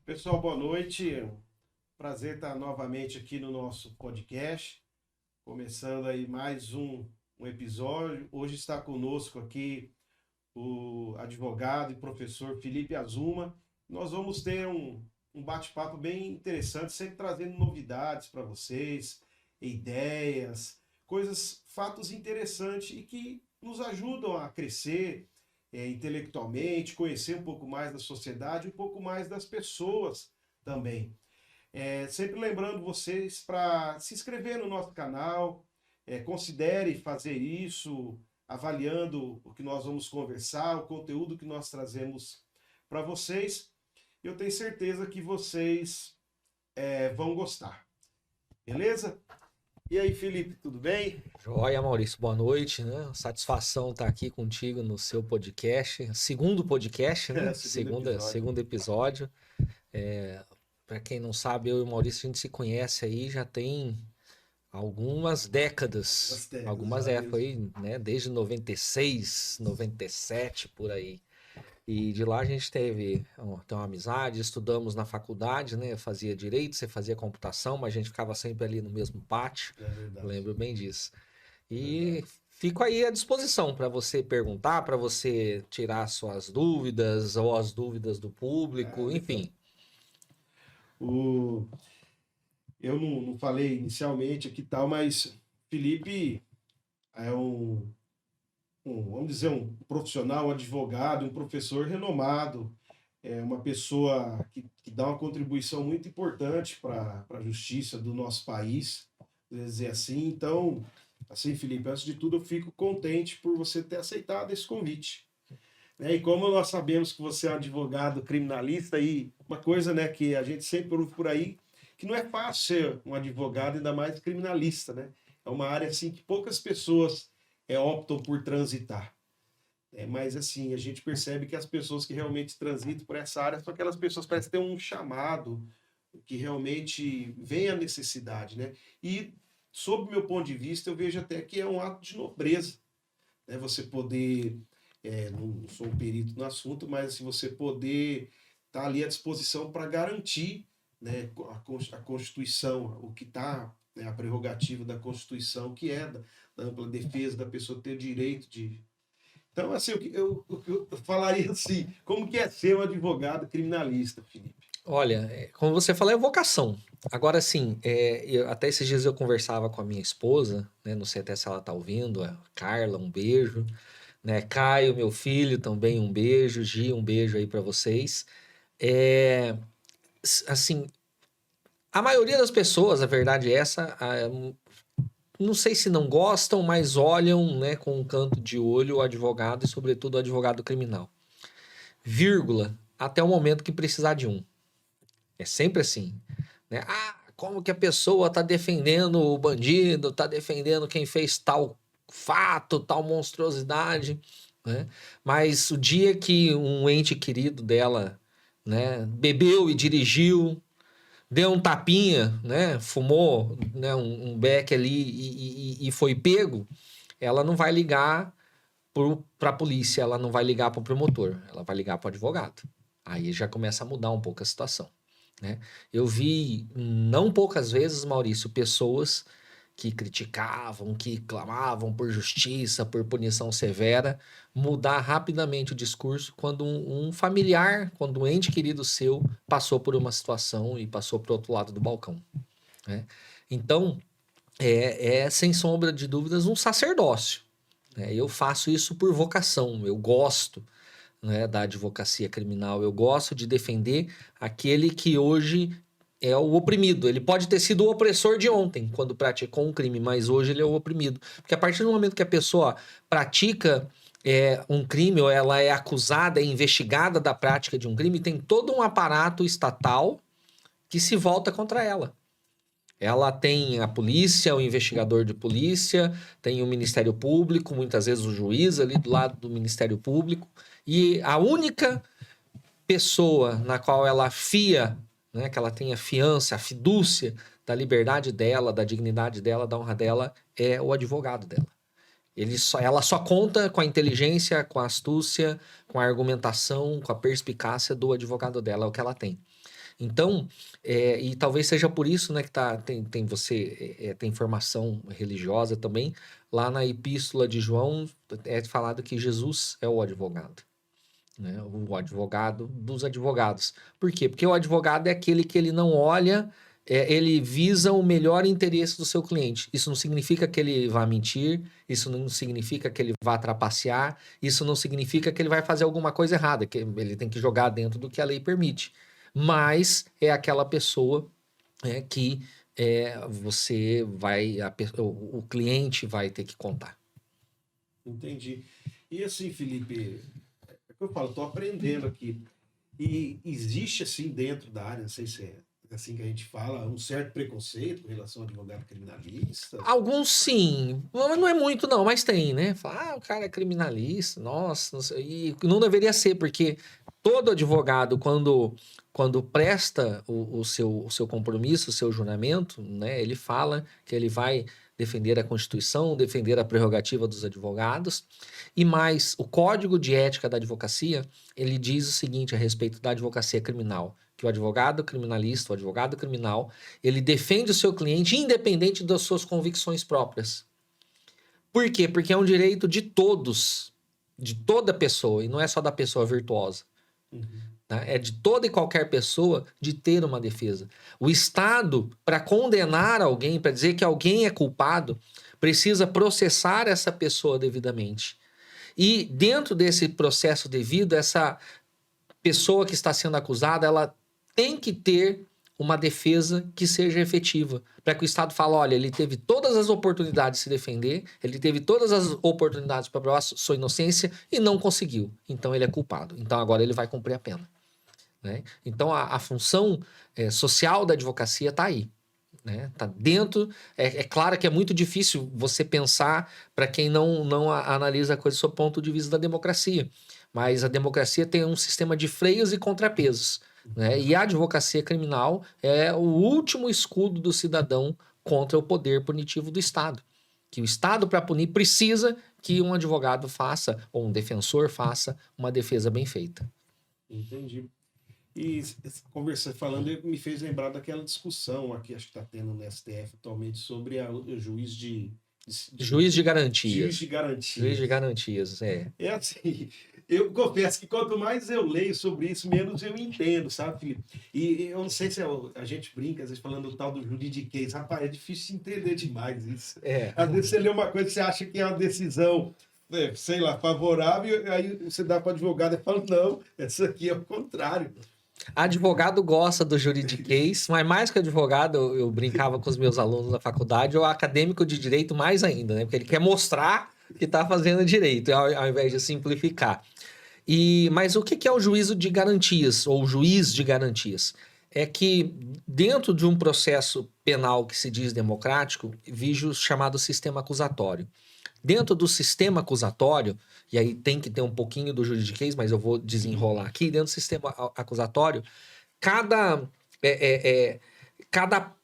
Pessoal, boa noite. Prazer estar novamente aqui no nosso podcast, começando aí mais um episódio. Hoje está conosco aqui o advogado e professor Felipe Azuma. Nós vamos ter um bate-papo bem interessante, sempre trazendo novidades para vocês, ideias, coisas, fatos interessantes e que nos ajudam a crescer intelectualmente, conhecer um pouco mais da sociedade, um pouco mais das pessoas também. Sempre lembrando vocês para se inscrever no nosso canal, considere fazer isso, avaliando o que nós vamos conversar, o conteúdo que nós trazemos para vocês. Eu tenho certeza que vocês vão gostar. Beleza? E aí, Felipe, tudo bem? Joia, Maurício, boa noite, né? Satisfação estar aqui contigo no seu podcast, segundo podcast, né? Segundo episódio. Segundo episódio. Para quem não sabe, eu e o Maurício, a gente se conhece aí já tem algumas décadas. Algumas Já décadas, mesmo. foi, né? Desde 96, 97, por aí. E de lá a gente tem uma amizade, estudamos na faculdade, né? Eu fazia direito, você fazia computação, mas a gente ficava sempre ali no mesmo pátio. É verdade. Lembro bem disso. É E verdade. fico aí à disposição para você perguntar, para você tirar suas dúvidas ou as dúvidas do público, Legal. enfim. O... Eu não falei inicialmente aqui e tal, mas Felipe é vamos dizer, um profissional, um advogado, um professor renomado, é uma pessoa que dá uma contribuição muito importante para a justiça do nosso país, vou dizer assim. Então, assim, Felipe, antes de tudo, eu fico contente por você ter aceitado esse convite. E como nós sabemos que você é um advogado criminalista, e uma coisa, né, que a gente sempre ouve por aí, que não é fácil ser um advogado, ainda mais criminalista, né? É uma área assim que poucas pessoas optam por transitar. Mas assim, a gente percebe que as pessoas que realmente transitam por essa área são aquelas pessoas que parecem ter um chamado, que realmente vem a necessidade, né? E, sob o meu ponto de vista, eu vejo até que é um ato de nobreza, né? Você poder, não sou um perito no assunto, mas se você poder estar ali à disposição para garantir, né, a Constituição, o que está, né, a prerrogativa da Constituição, que é da ampla defesa da pessoa ter direito de. Então, assim, eu falaria assim, como que é ser um advogado criminalista, Felipe? Olha, como você falou, é vocação. Agora, sim, até esses dias eu conversava com a minha esposa, né? Não sei até se ela tá ouvindo, a Carla, um beijo, né? Caio, meu filho, também um beijo, Gi, um beijo aí para vocês. É, assim, a maioria das pessoas, a verdade é essa, não sei se não gostam, mas olham, né, com um canto de olho o advogado e, sobretudo, o advogado criminal. Vírgula, até o momento que precisar de um. É sempre assim, né? Ah, como que a pessoa está defendendo o bandido, está defendendo quem fez tal fato, tal monstruosidade, né? Mas o dia que um ente querido dela, né, bebeu e dirigiu, deu um tapinha, né? Fumou, né? Um beck ali e foi pego, ela não vai ligar para a polícia, ela não vai ligar para o promotor, ela vai ligar para o advogado. Aí já começa a mudar um pouco a situação, né? Eu vi não poucas vezes, Maurício, pessoas que criticavam, que clamavam por justiça, por punição severa, mudar rapidamente o discurso quando um familiar, quando um ente querido seu passou por uma situação e passou para o outro lado do balcão, né? Então, sem sombra de dúvidas um sacerdócio, né? Eu faço isso por vocação, eu gosto, né, da advocacia criminal, eu gosto de defender aquele que hoje é o oprimido. Ele pode ter sido o opressor de ontem, quando praticou um crime, mas hoje ele é o oprimido. Porque a partir do momento que a pessoa pratica um crime, ou ela é acusada, é investigada da prática de um crime, tem todo um aparato estatal que se volta contra ela. Ela tem a polícia, o investigador de polícia, tem o Ministério Público, muitas vezes o juiz ali do lado do Ministério Público, e a única pessoa na qual ela fia, né, que ela tem a fiança, a fidúcia da liberdade dela, da dignidade dela, da honra dela, é o advogado dela. Ela só conta com a inteligência, com a astúcia, com a argumentação, com a perspicácia do advogado dela, é o que ela tem. Então, e talvez seja por isso, né, que tem formação religiosa também. Lá na Epístola de João é falado que Jesus é o advogado, né? O advogado dos advogados. Por quê? Porque o advogado é aquele que ele não olha, ele visa o melhor interesse do seu cliente. Isso não significa que ele vá mentir, isso não significa que ele vá trapacear, isso não significa que ele vai fazer alguma coisa errada, que ele tem que jogar dentro do que a lei permite. Mas é aquela pessoa que o cliente vai ter que contar. Entendi. E assim, Felipe, é que eu falo, estou aprendendo aqui. E existe, assim, dentro da área, não sei se é assim que a gente fala, um certo preconceito com relação ao advogado criminalista. Alguns sim, mas não é muito não, mas tem, né? Fala, o cara é criminalista, nossa, não sei, e não deveria ser, porque todo advogado, quando presta o seu compromisso, o seu juramento, né? Ele fala que ele vai defender a Constituição, defender a prerrogativa dos advogados, e mais, o Código de Ética da Advocacia, ele diz o seguinte a respeito da advocacia criminal, que o advogado criminalista, o advogado criminal, ele defende o seu cliente independente das suas convicções próprias. Por quê? Porque é um direito de todos, de toda pessoa, e não é só da pessoa virtuosa. Tá? É de toda e qualquer pessoa de ter uma defesa. O Estado, para condenar alguém, para dizer que alguém é culpado, precisa processar essa pessoa devidamente. E dentro desse processo devido, essa pessoa que está sendo acusada, ela tem que ter uma defesa que seja efetiva, para que o Estado fale, olha, ele teve todas as oportunidades de se defender, ele teve todas as oportunidades para provar sua inocência e não conseguiu. Então ele é culpado. Então agora ele vai cumprir a pena. Né? Então a função social da advocacia está aí. Né? Tá dentro. É claro que é muito difícil você pensar para quem não analisa a coisa sob o ponto de vista da democracia. Mas a democracia tem um sistema de freios e contrapesos. Né? E a advocacia criminal é o último escudo do cidadão contra o poder punitivo do Estado. Que o Estado, para punir, precisa que um advogado faça, ou um defensor faça, uma defesa bem feita. Entendi. E falando, me fez lembrar daquela discussão aqui, acho que está tendo no STF atualmente, sobre o juiz de Juiz de garantias. Juiz de garantias. Juiz de garantias, É assim, eu confesso que quanto mais eu leio sobre isso, menos eu entendo, sabe, Felipe? E eu não sei se a gente brinca, às vezes, falando do tal do juridiquês. Rapaz, é difícil entender demais isso. Às vezes você lê uma coisa que você acha que é uma decisão, sei lá, favorável, aí você dá para o advogado e fala, não, essa aqui é o contrário. Advogado gosta do juridiquês, mas mais que advogado, eu brincava com os meus alunos da faculdade, o acadêmico de direito mais ainda, né? Porque ele quer mostrar que está fazendo direito, ao invés de simplificar. Mas o que é o juízo de garantias, ou juiz de garantias? É que dentro de um processo penal que se diz democrático, vige o chamado sistema acusatório. Dentro do sistema acusatório, e aí tem que ter um pouquinho do juridiquês, mas eu vou desenrolar aqui, dentro do sistema acusatório, cada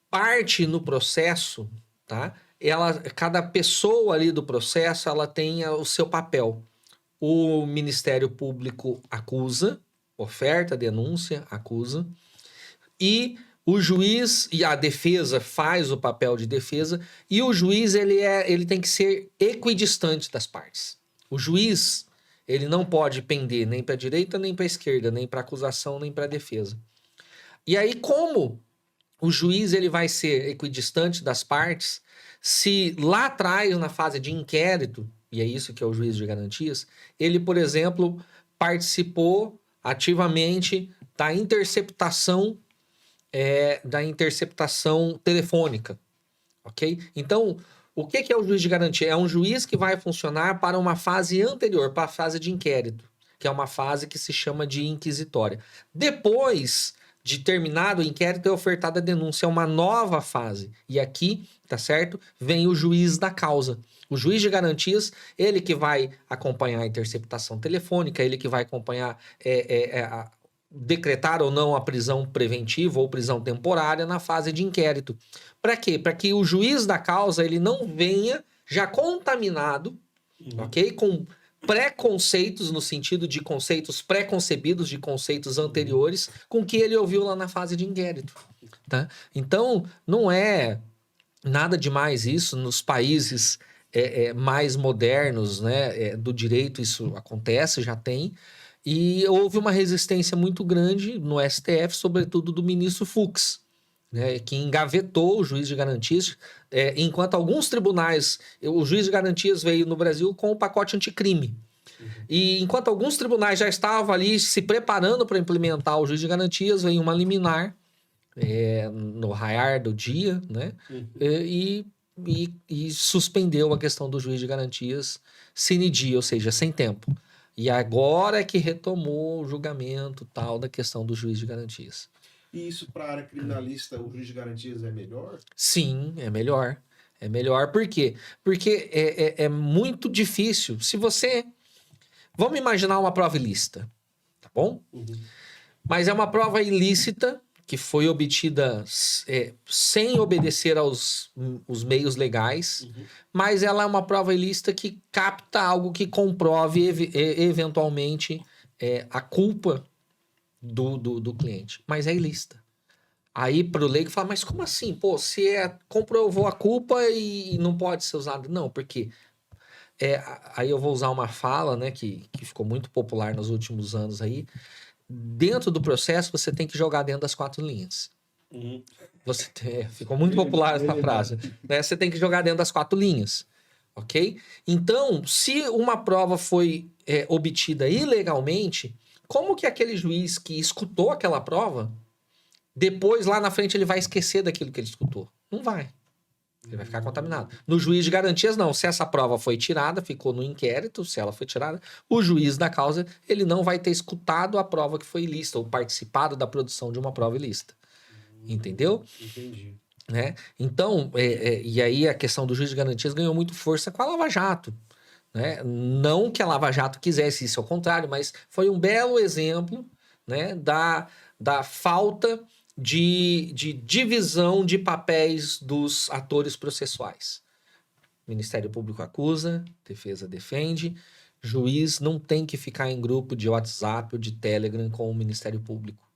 parte no processo, tá? Cada pessoa ali do processo, ela tem o seu papel. O Ministério Público acusa, oferta, denúncia, acusa, e o juiz e a defesa faz o papel de defesa, e o juiz ele tem que ser equidistante das partes. O juiz ele não pode pender nem para a direita, nem para a esquerda, nem para a acusação, nem para a defesa. E aí, como o juiz ele vai ser equidistante das partes, se lá atrás, na fase de inquérito, e é isso que é o juiz de garantias, ele, por exemplo, participou ativamente da interceptação telefônica, ok? Então, o que é o juiz de garantia? É um juiz que vai funcionar para uma fase anterior, para a fase de inquérito, que é uma fase que se chama de inquisitória. Depois de terminado o inquérito, é ofertada a denúncia, é uma nova fase. E aqui, tá certo? Vem o juiz da causa. O juiz de garantias, ele que vai acompanhar a interceptação telefônica, ele que vai acompanhar decretar ou não a prisão preventiva ou prisão temporária na fase de inquérito. Para quê? Para que o juiz da causa ele não venha já contaminado, ok? Com preconceitos, no sentido de conceitos pré-concebidos, de conceitos anteriores, com o que ele ouviu lá na fase de inquérito. Tá? Então, não é nada demais isso nos países mais modernos, né, do direito, isso acontece, já tem. E houve uma resistência muito grande no STF, sobretudo do ministro Fux, né, que engavetou o juiz de garantias, enquanto alguns tribunais, o juiz de garantias veio no Brasil com o pacote anticrime. E enquanto alguns tribunais já estavam ali se preparando para implementar o juiz de garantias, veio uma liminar no raiar do dia, né? E suspendeu a questão do juiz de garantias sine die, ou seja, sem tempo. E agora é que retomou o julgamento tal da questão do juiz de garantias. E isso para a área criminalista, o juiz de garantias é melhor? Sim, é melhor. É melhor. Por quê? Porque é muito difícil. Se você... Vamos imaginar uma prova ilícita, tá bom? Mas é uma prova ilícita que foi obtida sem obedecer aos os meios legais, mas ela é uma prova ilícita que capta algo que comprove eventualmente a culpa do cliente. Mas é ilícita. Aí pro leigo fala, mas como assim? Pô, se comprovou a culpa e não pode ser usado. Não, porque... aí eu vou usar uma fala, né, que ficou muito popular nos últimos anos aí. Dentro do processo, você tem que jogar dentro das 4 linhas. Ficou muito popular essa frase. Né? Você tem que jogar dentro das 4 linhas. Ok? Então, se uma prova foi obtida ilegalmente, como que aquele juiz que escutou aquela prova, depois lá na frente ele vai esquecer daquilo que ele escutou? Não vai. Ele vai ficar contaminado. No juiz de garantias, não. Se essa prova foi tirada, ficou no inquérito, se ela foi tirada, o juiz da causa, ele não vai ter escutado a prova que foi ilícita ou participado da produção de uma prova ilícita. Entendeu? Entendi. Né? Então, e aí a questão do juiz de garantias ganhou muito força com a Lava Jato. Né? Não que a Lava Jato quisesse isso, ao contrário, mas foi um belo exemplo, né, da falta de divisão de papéis dos atores processuais. Ministério Público acusa, defesa defende, juiz não tem que ficar em grupo de WhatsApp ou de Telegram com o Ministério Público.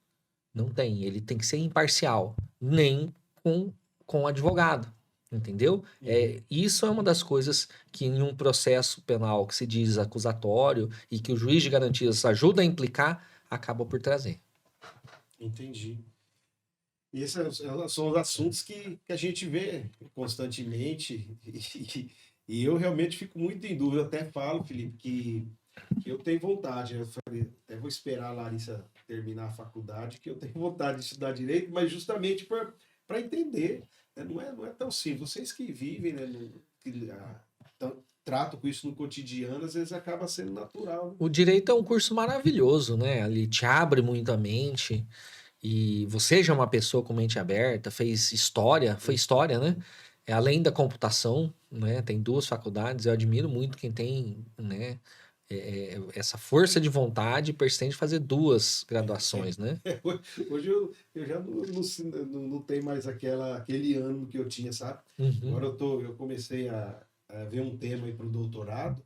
Não tem, ele tem que ser imparcial, nem com o advogado, entendeu? Isso é uma das coisas que em um processo penal que se diz acusatório e que o juiz de garantias ajuda a implicar, acaba por trazer. Entendi. E esses são os assuntos que a gente vê constantemente e eu realmente fico muito em dúvida. Eu até falo, Felipe, que eu tenho vontade. Eu falei, até vou esperar a Larissa terminar a faculdade, que eu tenho vontade de estudar direito, mas justamente para entender. Né? Não é tão simples. Vocês que vivem, né, tratam com isso no cotidiano, às vezes acaba sendo natural. Né? O direito é um curso maravilhoso, né? Ele te abre muito a mente. E você já é uma pessoa com mente aberta, fez história, foi história, né? Além da computação, né? Tem 2 faculdades, eu admiro muito quem tem, né? Essa força de vontade e persistente de fazer 2 graduações, né? Hoje eu já não tenho mais aquele ano que eu tinha, sabe? Agora eu comecei a ver um tema aí para o doutorado,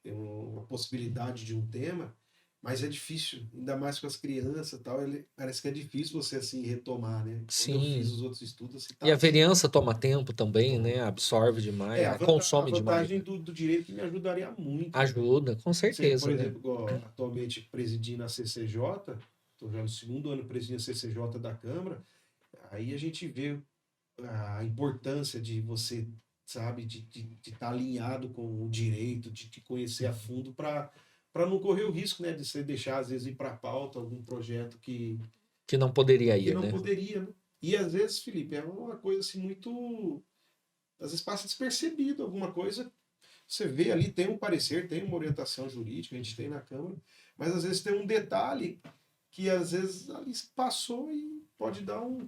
uma possibilidade de um tema, mas é difícil, ainda mais com as crianças e tal, parece que é difícil você, assim, retomar, né? Sim. Quando eu fiz os outros estudos... Assim, e a variança toma tempo também, né? Absorve demais, consome demais. A vantagem do direito que me ajudaria muito. Ajuda, com certeza. Por exemplo, atualmente presidindo a CCJ, estou já no 2º ano presidindo a CCJ da Câmara, aí a gente vê a importância de você, sabe, de estar alinhado com o direito, de te conhecer a fundo para não correr o risco, né, de você deixar, às vezes, ir para a pauta algum projeto que não poderia ir, que não né? poderia, né? E, às vezes, Felipe, é uma coisa assim muito... Às vezes passa despercebido, alguma coisa... Você vê ali, tem um parecer, tem uma orientação jurídica, a gente tem na Câmara, mas, às vezes, tem um detalhe que, às vezes, ali passou e pode dar um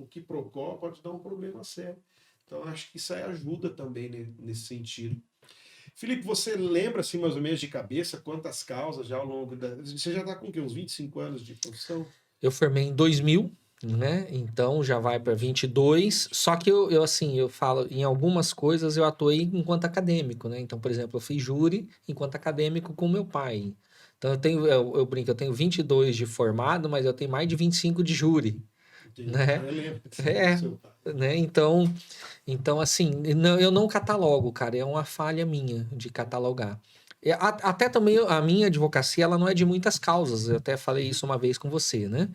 quiprocó, pode dar um problema sério. Então, acho que isso aí ajuda também nesse sentido. Felipe, você lembra, assim, mais ou menos de cabeça, quantas causas já ao longo da... Você já está com o quê? Uns 25 anos de profissão? Eu formei em 2000, né? Então já vai para 22. Só que assim, eu falo, em algumas coisas eu atuei enquanto acadêmico, né? Então, por exemplo, eu fiz júri enquanto acadêmico com meu pai. Então eu brinco, eu tenho 22 de formado, mas eu tenho mais de 25 de júri, Entendi. né? Eu lembro do É, seu pai. né? Então assim, eu não catalogo, cara, é uma falha minha de catalogar. Até também a minha advocacia, ela não é de muitas causas. Eu até falei isso uma vez com você, né?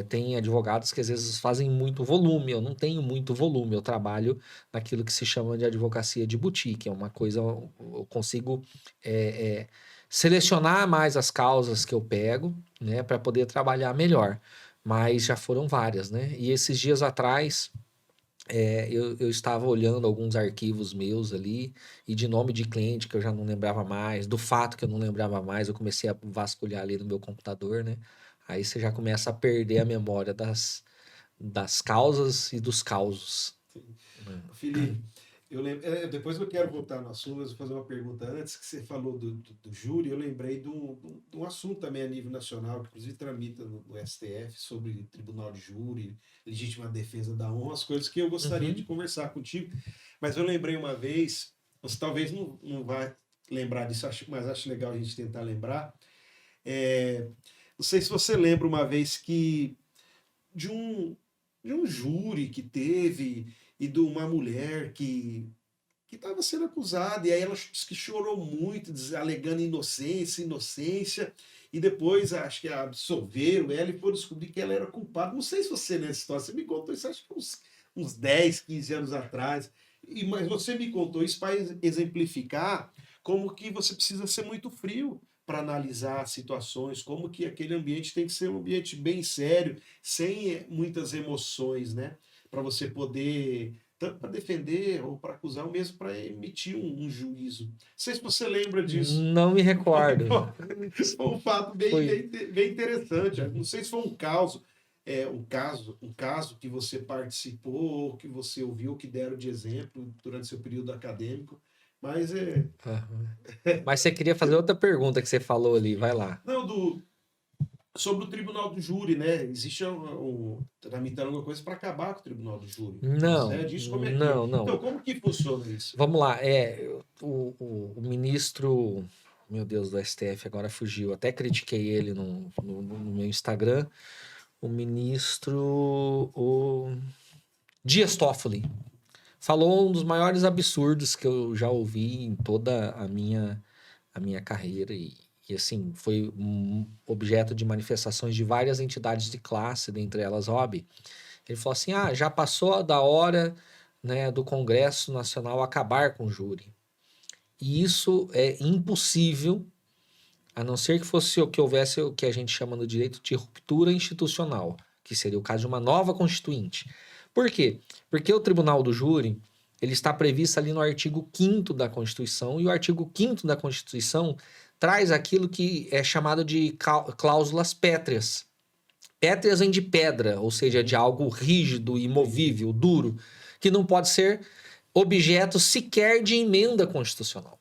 Tem advogados que às vezes fazem muito volume. Eu não tenho muito volume. Eu trabalho naquilo que se chama de advocacia de boutique. É uma coisa, eu consigo é, é, selecionar mais as causas que eu pego, né, para poder trabalhar melhor. Mas já foram várias, né? E esses dias atrás eu estava olhando alguns arquivos meus ali, e de nome de cliente que eu já não lembrava mais, do fato que eu não lembrava mais, eu comecei a vasculhar ali no meu computador, né? Aí você já começa a perder a memória das causas e dos causos, né? Felipe, eu lembro, depois eu quero voltar no assunto, mas vou fazer uma pergunta. Antes que você falou do júri, eu lembrei de um assunto também a nível nacional, que inclusive tramita no STF, sobre Tribunal de Júri, legítima defesa da honra, as coisas que eu gostaria de Uhum, conversar contigo. Mas eu lembrei uma vez, você talvez não vai lembrar disso, mas acho legal a gente tentar lembrar. É, não sei se você lembra uma vez que de um, de um júri que teve e de uma mulher que estava sendo acusada, e aí ela disse que chorou muito, alegando inocência, inocência, e depois acho que absolveram ela e foram descobrir que ela era culpada. Não sei se você nessa história, você me contou isso acho que uns 10, 15 anos atrás, mas você me contou isso para exemplificar como que você precisa ser muito frio para analisar situações, como que aquele ambiente tem que ser um ambiente bem sério, sem muitas emoções, né? Para você poder tanto para defender ou para acusar, ou mesmo para emitir um juízo. Não sei se você lembra disso. não me Foi, recordo. foi um fato bem, Foi. bem, bem interessante. Não sei se foi um caso que você participou, que você ouviu, que deram de exemplo durante seu período acadêmico, mas Mas você queria fazer outra pergunta que você falou ali, vai lá. não sobre o Tribunal do Júri, né? Existe tramitando alguma coisa para acabar com o Tribunal do Júri. Não, Procede isso? Como é que é? não, Então, não. como que funciona isso? Vamos lá, o ministro, meu Deus, do STF agora fugiu, até critiquei ele no meu Instagram, o ministro, o Dias Toffoli, falou um dos maiores absurdos que eu já ouvi em toda a minha carreira e assim, foi um objeto de manifestações de várias entidades de classe, dentre elas OAB. Ele falou assim, já passou da hora, né, do Congresso Nacional acabar com o júri. E isso é impossível, a não ser que fosse o que houvesse o que a gente chama no direito de ruptura institucional, que seria o caso de uma nova constituinte. Por quê? Porque o Tribunal do Júri, ele está previsto ali no artigo 5º da Constituição, e o artigo 5º da Constituição traz aquilo que é chamado de cláusulas pétreas. Pétreas vem de pedra, ou seja, de algo rígido, imovível, duro, que não pode ser objeto sequer de emenda constitucional.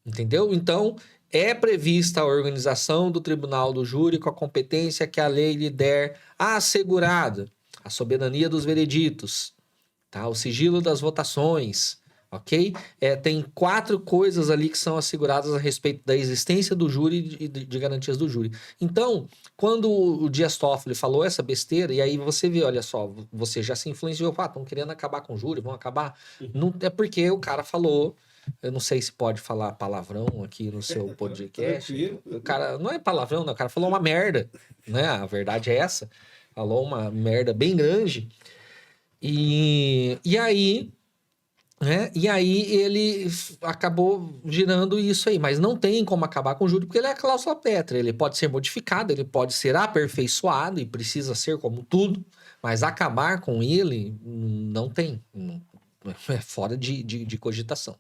Entendeu? Então, é prevista a organização do Tribunal do Júri com a competência que a lei lhe der assegurada, a soberania dos vereditos, tá? O sigilo das votações, ok? Tem 4 coisas ali que são asseguradas a respeito da existência do júri e de garantias do júri. Então, quando o Dias Toffoli falou essa besteira, e aí você vê, olha só, você já se influenciou, estão querendo acabar com o júri, vão acabar. Não é porque o cara falou. Eu não sei se pode falar palavrão aqui no seu podcast. Tranquilo. O cara não é palavrão, não. O cara falou uma merda, né? A verdade é essa. Falou uma merda bem grande. E aí, né? E aí ele acabou girando isso aí, mas não tem como acabar com o júri porque ele é a cláusula pétrea, ele pode ser modificado, ele pode ser aperfeiçoado e precisa ser como tudo, mas acabar com ele não tem, é fora de cogitação.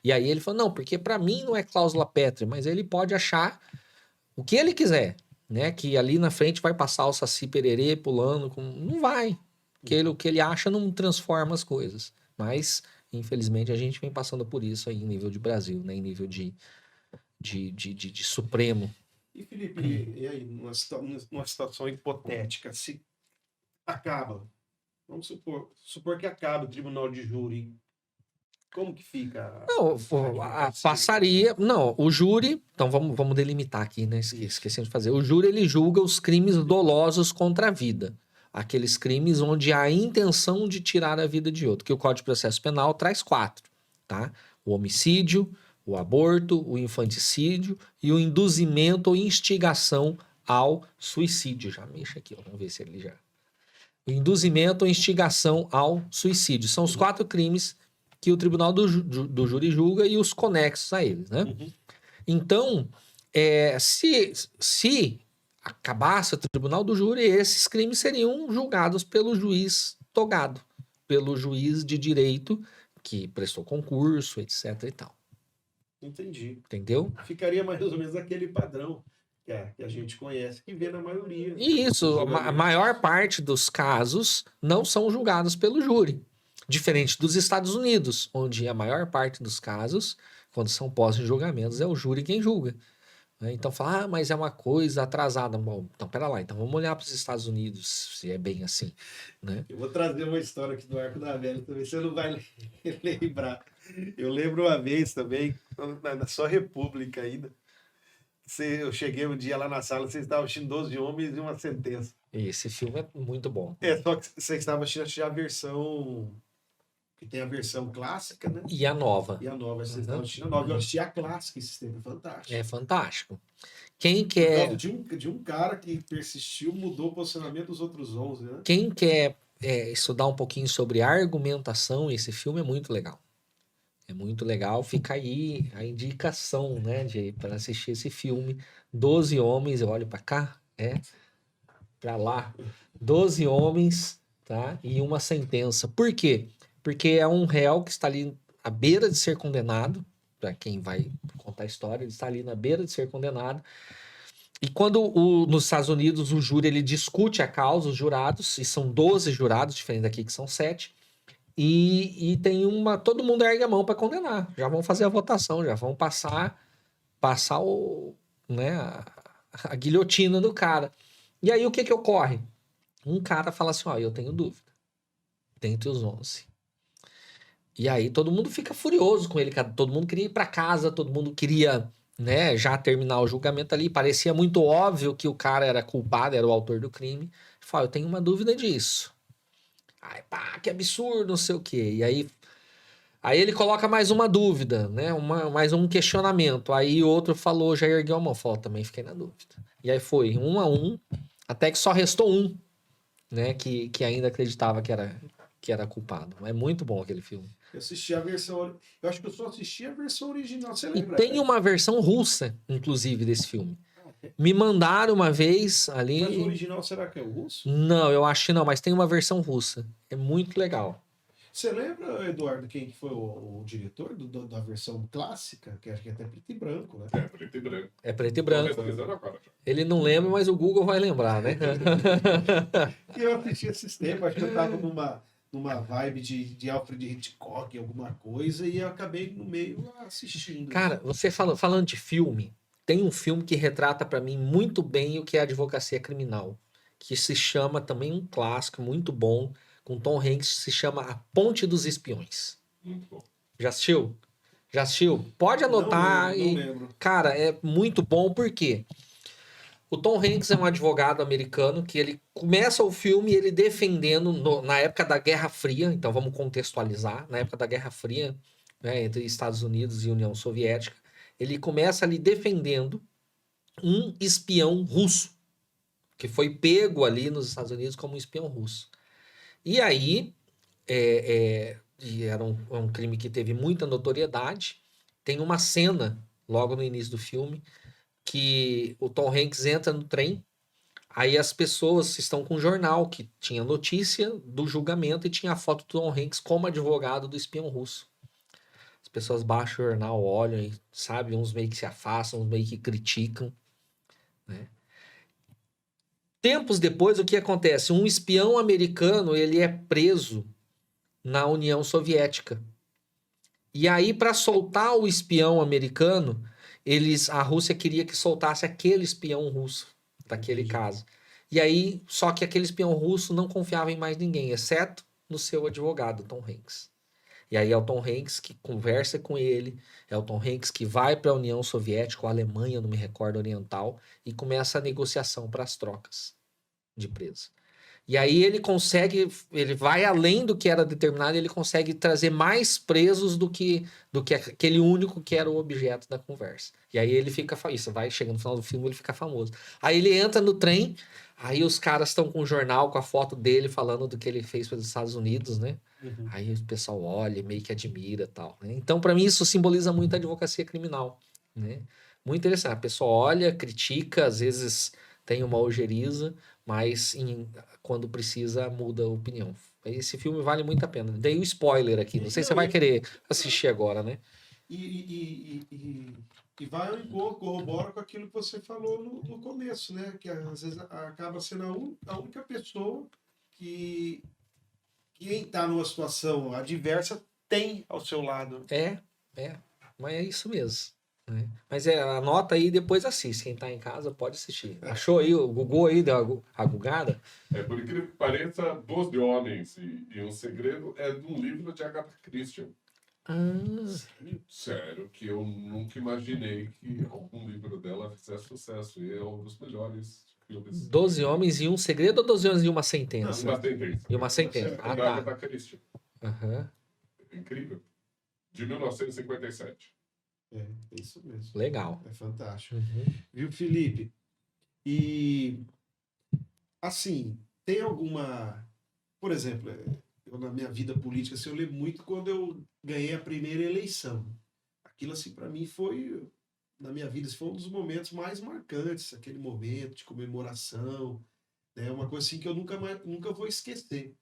E aí ele falou, não, porque para mim não é cláusula pétrea, mas ele pode achar o que ele quiser, né? Que ali na frente vai passar o Saci Pererê pulando, não vai, porque o que ele acha não transforma as coisas, mas infelizmente, a gente vem passando por isso aí em nível de Brasil, né? Em nível de Supremo. E Felipe, e aí, numa situação hipotética, se acaba. Vamos supor que acaba o tribunal de júri. Como que fica Não, passaria. Não, o júri. Então vamos delimitar aqui, né? Esquecemos de fazer. O júri ele julga os crimes dolosos contra a vida. Aqueles crimes onde há a intenção de tirar a vida de outro. Que o Código de Processo Penal traz 4, tá? O homicídio, o aborto, o infanticídio e o induzimento ou instigação ao suicídio. Já mexa aqui, ó, vamos ver se ele já. O induzimento ou instigação ao suicídio. São os 4 crimes que o tribunal do júri julga e os conexos a eles, né? Uhum. Então, se acabasse o tribunal do júri, esses crimes seriam julgados pelo juiz togado, pelo juiz de direito que prestou concurso, etc e tal. Entendi. Entendeu? Ficaria mais ou menos aquele padrão que a gente conhece, que vê na maioria. E isso, a maior parte dos casos não são julgados pelo júri. Diferente dos Estados Unidos, onde a maior parte dos casos, quando são postos em julgamentos, é o júri quem julga. Né? Então fala, mas é uma coisa atrasada. Bom, então pera lá, então vamos olhar para os Estados Unidos, se é bem assim. Né? Eu vou trazer uma história aqui do Arco da Velha, também você não vai lembrar. Eu lembro uma vez também, na sua República ainda, eu cheguei um dia lá na sala, você estava assistindo 12 Homens e uma Sentença. Esse filme é muito bom. Só que você estava assistindo a versão... que tem a versão clássica, né? E a nova. E a nova, vocês estavam assistindo a nova. Eu assisti a clássica, esse tempo é fantástico. É fantástico. Quem Por quer... causa de um cara que persistiu, mudou o posicionamento dos outros 11, né? Quem quer estudar um pouquinho sobre argumentação, esse filme é muito legal. É muito legal. Fica aí a indicação, né, para assistir esse filme. 12 homens, eu olho para cá, para lá. 12 homens, tá? E uma sentença. Por quê? Porque é um réu que está ali à beira de ser condenado. Para quem vai contar a história, ele está ali na beira de ser condenado. E quando nos Estados Unidos o júri ele discute a causa, os jurados, e são 12 jurados, diferente daqui que são 7, e tem todo mundo ergue a mão para condenar. Já vão fazer a votação, já vão passar a guilhotina do cara. E aí o que ocorre? Um cara fala assim, ó, eu tenho dúvida. Dentre os 11. E aí todo mundo fica furioso com ele, cara. Todo mundo queria ir para casa, todo mundo queria, né, já terminar o julgamento ali. Parecia muito óbvio que o cara era culpado, era o autor do crime. Fala, eu tenho uma dúvida disso. Ai, pá, que absurdo, não sei o quê. E aí ele coloca mais uma dúvida, né? Mais um questionamento. Aí o outro falou, já ergueu a mão. Falou, também fiquei na dúvida. E aí foi 1 a 1, até que só restou um, né? Que ainda acreditava que era culpado. É muito bom aquele filme. Eu assisti a versão... Eu acho que eu só assisti a versão original, você E lembra? tem uma versão russa, inclusive, desse filme. Me mandaram uma vez ali... Mas o original será que é o russo? Não, eu acho que não, mas tem uma versão russa. É muito legal. Você lembra, Eduardo, quem foi o diretor da versão clássica? Que acho que é até preto e branco, né? É, preto e branco. É preto e branco. Tô pesquisando agora. Ele não lembra, mas o Google vai lembrar, né? E eu assisti esses tempos, acho que eu tava numa vibe de Alfred Hitchcock, alguma coisa, e eu acabei no meio assistindo. Cara, você falando de filme, tem um filme que retrata pra mim muito bem o que é a advocacia criminal, que se chama também um clássico muito bom, com Tom Hanks, se chama A Ponte dos Espiões. Muito bom. Já assistiu? Já assistiu? Pode anotar. Não lembro. Cara, é muito bom porque o Tom Hanks é um advogado americano que ele começa o filme ele defendendo na época da Guerra Fria, então vamos contextualizar, na época da Guerra Fria, né, entre Estados Unidos e União Soviética, ele começa ali defendendo um espião russo, que foi pego ali nos Estados Unidos como um espião russo. E aí, era um crime que teve muita notoriedade. Tem uma cena, logo no início do filme, que o Tom Hanks entra no trem, aí as pessoas estão com um jornal que tinha notícia do julgamento e tinha a foto do Tom Hanks como advogado do espião russo. As pessoas baixam o jornal, olham e, sabe, uns meio que se afastam, uns meio que criticam, né? Tempos depois, o que acontece? Um espião americano, ele é preso na União Soviética. E aí, para soltar o espião americano, a Rússia queria que soltasse aquele espião russo, daquele caso. E aí, só que aquele espião russo não confiava em mais ninguém, exceto no seu advogado, Tom Hanks. E aí é o Tom Hanks que conversa com ele, é o Tom Hanks que vai para a União Soviética, ou Alemanha, não me recordo, oriental, e começa a negociação para as trocas de preso. E aí ele consegue, ele vai além do que era determinado, ele consegue trazer mais presos do que aquele único que era o objeto da conversa. E aí ele fica, isso vai chegando no final do filme, ele fica famoso. Aí ele entra no trem, aí os caras estão com um jornal com a foto dele falando do que ele fez para os Estados Unidos, né? Uhum. Aí o pessoal olha, e meio que admira, tal, né? Então, para mim isso simboliza muito a advocacia criminal, né? Muito interessante. A pessoa olha, critica, às vezes tem uma ojeriza, mas quando precisa, muda a opinião. Esse filme vale muito a pena. Dei o spoiler aqui. Não sei se você Não, vai querer assistir agora, né? e vai ao encontro, corrobora com aquilo que você falou no começo, né? Que às vezes acaba sendo a única pessoa que quem está numa situação adversa tem ao seu lado. É, mas é isso mesmo. Né? Mas anota aí e depois assiste. Quem tá em casa pode assistir. Achou aí o Gugu aí, deu a gugada? Por incrível que pareça, 12 Homens e um Segredo é de um livro de Agatha Christie. Sério, que eu nunca imaginei que algum livro dela fizesse sucesso. E é um dos melhores filmes. 12 Homens e um Segredo ou 12 Homens e uma Sentença? Uma sentença. E uma sentença. É Ah, da tá. Agatha Christie. Uhum. Incrível. De 1957. É isso mesmo. Legal. É fantástico. Uhum. Viu, Felipe? E, assim, tem alguma... Por exemplo, eu na minha vida política, assim, eu lembro muito quando eu ganhei a primeira eleição. Aquilo, assim, para mim foi... Na minha vida, esse foi um dos momentos mais marcantes, aquele momento de comemoração, né? Uma coisa assim que eu nunca vou esquecer.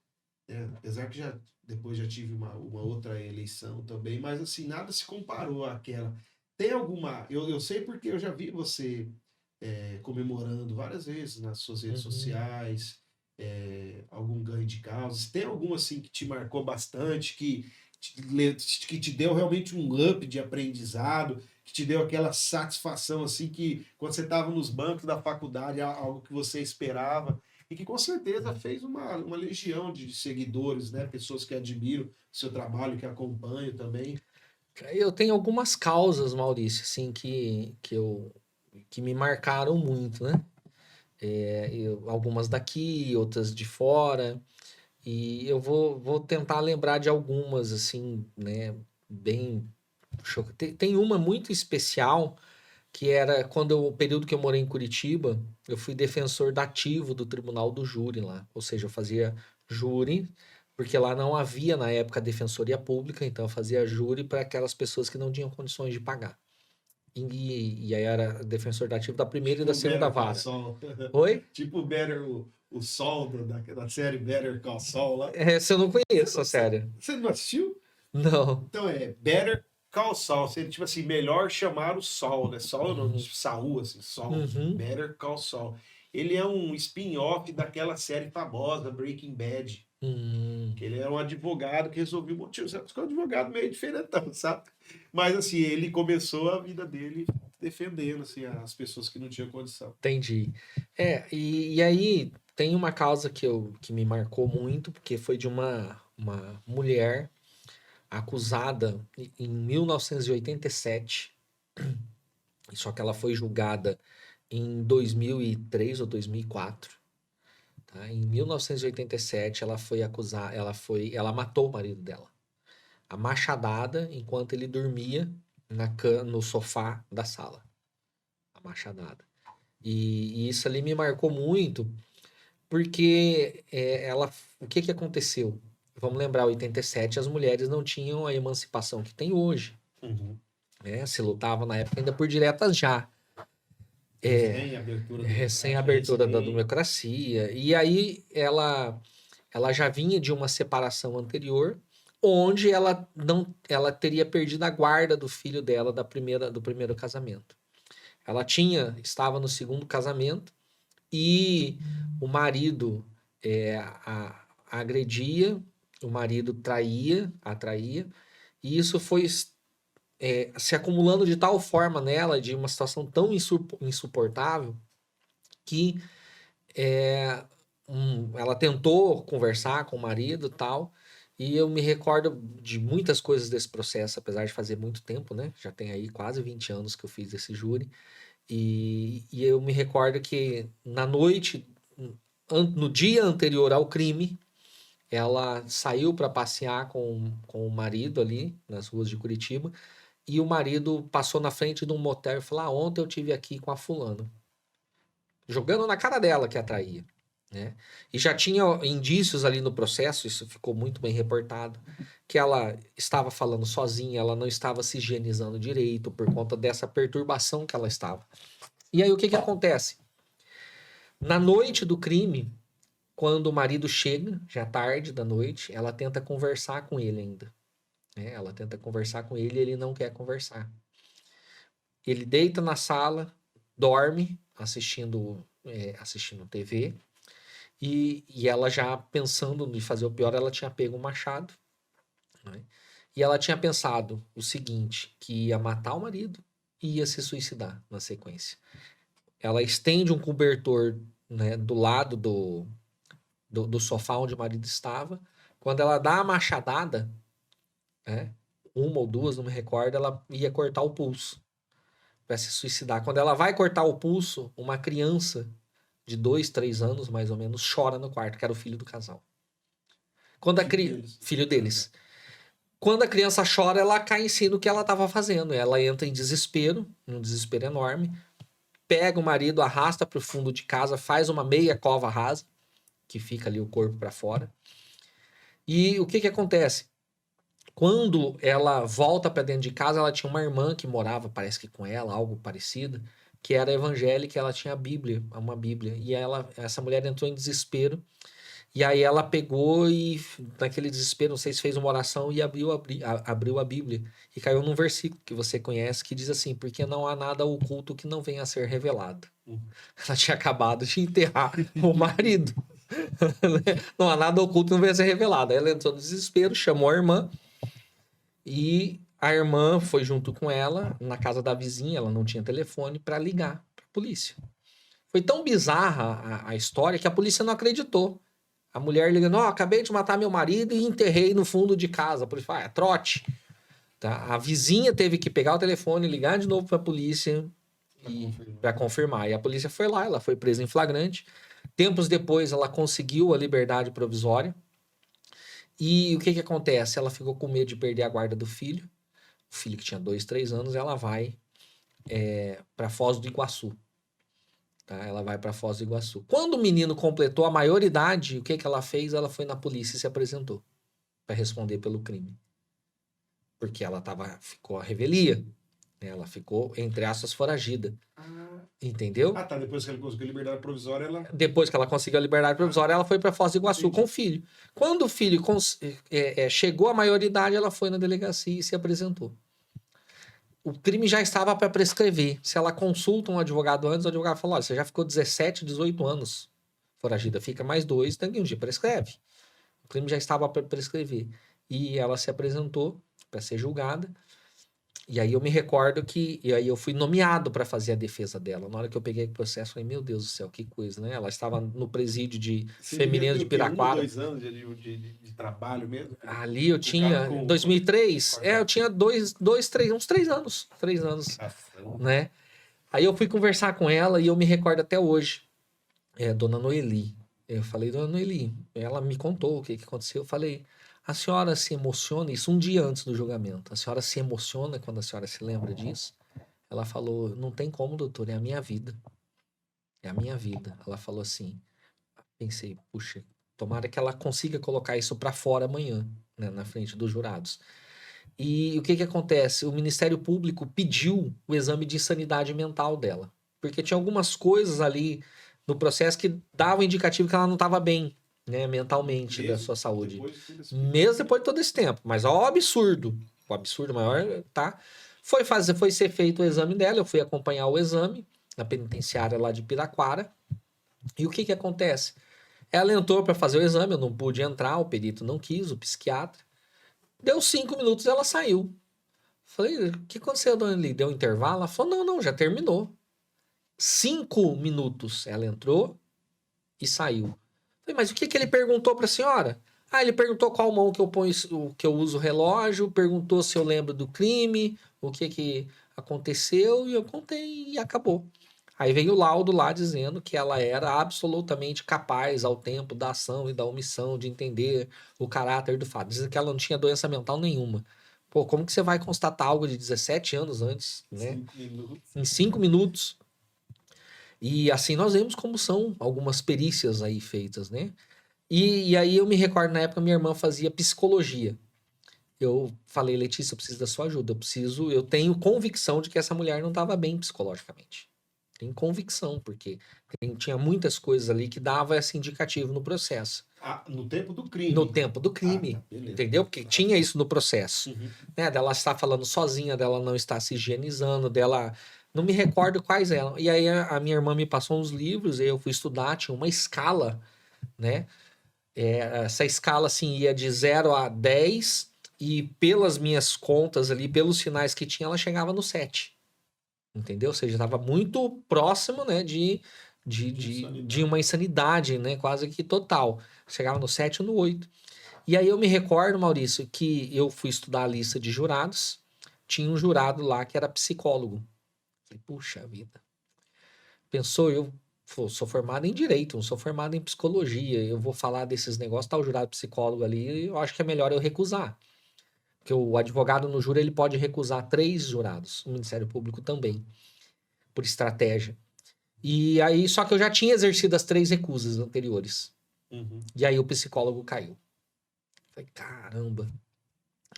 Né? Apesar que depois já tive uma outra eleição também, mas assim, nada se comparou àquela. Tem alguma. Eu sei porque eu já vi você comemorando várias vezes nas suas redes Uhum. sociais, algum ganho de causas. Tem algum assim que te marcou bastante, que te deu realmente um up de aprendizado, que te deu aquela satisfação assim que quando você estava nos bancos da faculdade, algo que você esperava e que com certeza fez uma legião de seguidores, né? Pessoas que admiram o seu trabalho, que acompanham também. Eu tenho algumas causas, Maurício, assim, que me marcaram muito, né? Algumas daqui, outras de fora. E eu vou tentar lembrar de algumas, assim, né? Bem. Tem uma muito especial que era o período que eu morei em Curitiba, eu fui defensor dativo do Tribunal do Júri lá. Ou seja, eu fazia júri, porque lá não havia na época defensoria pública, então eu fazia júri para aquelas pessoas que não tinham condições de pagar. E aí era defensor dativo da primeira e da segunda vara. Oi? Tipo o Sol da série Better Call Saul lá. Essa eu não conheço, a série. Você não assistiu? Não. Então Better Call Saul. Seria tipo assim, melhor chamar o Sol, né? Sol não, Uhum. Saul, assim, Sol. Uhum. Better Call Saul. Ele é um spin-off daquela série famosa, Breaking Bad. Que ele era um advogado que resolveu um motivo. Sabe? Um advogado meio diferentão, sabe? Mas assim, ele começou a vida dele defendendo assim, as pessoas que não tinham condição. Entendi. E aí tem uma causa que me marcou muito, porque foi de uma mulher acusada em 1987, só que ela foi julgada em 2003 ou 2004. Tá? Em 1987 ela foi acusada, ela matou o marido dela, a machadada enquanto ele dormia no sofá da sala, a machadada. E isso ali me marcou muito, porque o que aconteceu? Vamos lembrar, em 87 as mulheres não tinham a emancipação que tem hoje. Uhum. Né? Se lutava na época ainda por diretas já. Recém-abertura da democracia. E aí ela já vinha de uma separação anterior, onde ela teria perdido a guarda do filho dela do primeiro casamento. Ela estava no segundo casamento e o marido a agredia, o marido atraía, e isso foi se acumulando de tal forma nela, de uma situação tão insuportável, que ela tentou conversar com o marido e tal, e eu me recordo de muitas coisas desse processo, apesar de fazer muito tempo, né? Já tem aí quase 20 anos que eu fiz esse júri. E eu me recordo que na noite, no dia anterior ao crime, ela saiu para passear com o marido ali nas ruas de Curitiba, e o marido passou na frente de um motel e falou: Ah, ontem eu tive aqui com a fulana, jogando na cara dela que atraía, né? E já tinha indícios ali no processo, isso ficou muito bem reportado, que ela estava falando sozinha, ela não estava se higienizando direito por conta dessa perturbação que ela estava. E aí o que acontece? Na noite do crime, quando o marido chega, já tarde da noite, ela tenta conversar com ele ainda, né? Ela tenta conversar com ele e ele não quer conversar. Ele deita na sala, dorme assistindo TV, e ela já pensando em fazer o pior, ela tinha pego um machado, né? E ela tinha pensado o seguinte, que ia matar o marido e ia se suicidar na sequência. Ela estende um cobertor, né, do lado do sofá onde o marido estava. Quando ela dá a machadada, né, uma ou duas, não me recordo, ela ia cortar o pulso para se suicidar. Quando ela vai cortar o pulso, uma criança de 2, 3 anos, mais ou menos, chora no quarto, que era o filho do casal. Quando filho deles. Quando a criança chora, ela cai em si do que ela estava fazendo. Ela entra em desespero, um desespero enorme, pega o marido, arrasta para o fundo de casa, faz uma meia cova rasa, que fica ali o corpo para fora. E o que acontece? Quando ela volta para dentro de casa, ela tinha uma irmã que morava, parece que com ela, algo parecido, que era evangélica, ela tinha a Bíblia, uma Bíblia. E essa mulher entrou em desespero. E aí ela pegou e, naquele desespero, não sei se fez uma oração e abriu a Bíblia. E caiu num versículo que você conhece, que diz assim: porque não há nada oculto que não venha a ser revelado. Ela tinha acabado de enterrar o marido. Não há nada oculto que não venha a ser revelado. Aí ela entrou no desespero, chamou a irmã. E a irmã foi junto com ela na casa da vizinha, ela não tinha telefone, para ligar para a polícia. Foi tão bizarra a história que a polícia não acreditou. A mulher ligando: acabei de matar meu marido e enterrei no fundo de casa. A polícia falou: é trote. Tá? A vizinha teve que pegar o telefone, ligar de novo para a polícia para confirmar. E a polícia foi lá, ela foi presa em flagrante. Tempos depois, ela conseguiu a liberdade provisória. E o que acontece? Ela ficou com medo de perder a guarda do filho. O filho que tinha 2, 3 anos, ela vai para Foz do Iguaçu. Tá? Ela vai para Foz do Iguaçu. Quando o menino completou a maioridade, o que ela fez? Ela foi na polícia e se apresentou para responder pelo crime. Porque ela ficou à revelia. Né? Ela ficou, entre aspas, foragida. Entendeu? Tá. Depois que ela conseguiu liberdade provisória, ela... Depois que ela conseguiu a liberdade provisória, ela foi para Foz do Iguaçu com o filho. Quando o filho chegou à maioridade, ela foi na delegacia e se apresentou. O crime já estava para prescrever. Se ela consulta um advogado antes, o advogado falou: olha, você já ficou 17, 18 anos foragida, fica mais 2, daqui um dia prescreve. O crime já estava para prescrever. E ela se apresentou para ser julgada. E aí eu me recordo e aí eu fui nomeado para fazer a defesa dela. Na hora que eu peguei o processo, eu falei: meu Deus do céu, que coisa, né? Ela estava no presídio de feminino de Piraquara. 2 anos de trabalho mesmo? Ali eu tinha, em 2003, eu tinha uns 3 anos. 3 anos, né? Aí eu fui conversar com ela e eu me recordo até hoje. Dona Noeli. Eu falei: dona Noeli, ela me contou o que aconteceu. Eu falei: a senhora se emociona, isso um dia antes do julgamento, a senhora se emociona quando a senhora se lembra disso? Ela falou: não tem como, doutor, é a minha vida. É a minha vida. Ela falou assim, pensei, puxa, tomara que ela consiga colocar isso para fora amanhã, né, na frente dos jurados. E o que acontece? O Ministério Público pediu o exame de insanidade mental dela, porque tinha algumas coisas ali no processo que davam indicativo que ela não estava bem, né, mentalmente, da sua saúde. Mesmo depois de todo esse tempo. Mas ó, o absurdo maior, tá? Foi ser feito o exame dela, eu fui acompanhar o exame na penitenciária lá de Piraquara. E o que acontece? Ela entrou para fazer o exame, eu não pude entrar, o perito não quis, o psiquiatra. Deu 5 minutos, ela saiu. Falei: o que aconteceu, dona Eli? Deu um intervalo? Ela falou: não, já terminou. 5 minutos. Ela entrou, e saiu. Falei, mas o que ele perguntou pra senhora? Ah, ele perguntou qual mão que eu ponho, que eu uso o relógio, perguntou se eu lembro do crime, o que aconteceu, e eu contei e acabou. Aí veio o laudo lá dizendo que ela era absolutamente capaz ao tempo da ação e da omissão de entender o caráter do fato. Dizendo que ela não tinha doença mental nenhuma. Pô, como que você vai constatar algo de 17 anos antes, né? 5 minutos. Em 5 minutos. E assim nós vemos como são algumas perícias aí feitas, né? E aí eu me recordo, na época, minha irmã fazia psicologia. Eu falei, Letícia, eu preciso da sua ajuda. Eu tenho convicção de que essa mulher não estava bem psicologicamente. Tenho convicção, porque tinha muitas coisas ali que dava esse indicativo no processo. Ah, no tempo do crime. No tempo do crime, tá, beleza. entendeu? Porque tinha isso no processo. Né? Dela estar falando sozinha, dela não estar se higienizando, dela... Não me recordo quais eram. E aí a minha irmã me passou uns livros, e eu fui estudar, tinha uma escala, né? Essa escala, assim, ia de 0 a 10, e pelas minhas contas ali, pelos sinais que tinha, ela chegava no 7. Entendeu? Ou seja, estava muito próximo, né, de uma insanidade, né, quase que total. Chegava no 7 ou no 8. E aí eu me recordo, Maurício, que eu fui estudar a lista de jurados, tinha um jurado lá que era psicólogo. Falei, puxa vida. Pensou, eu sou formado em direito, não sou formado em psicologia, eu vou falar desses negócios, tá o jurado psicólogo ali, eu acho que é melhor eu recusar. Porque o advogado no júri, ele pode recusar 3 jurados, o Ministério Público também, por estratégia. E aí, só que eu já tinha exercido as 3 recusas anteriores. E aí o psicólogo caiu. Falei, caramba.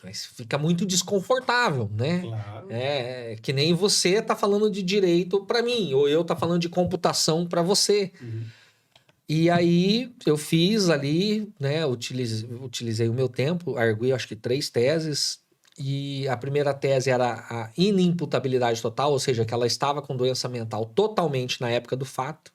Mas fica muito desconfortável, né? Claro. É que nem você tá falando de direito para mim, ou eu tá falando de computação para você. E aí eu fiz ali, né? Utilizei o meu tempo, argui acho que 3 teses. E a primeira tese era a inimputabilidade total, ou seja, que ela estava com doença mental totalmente na época do fato.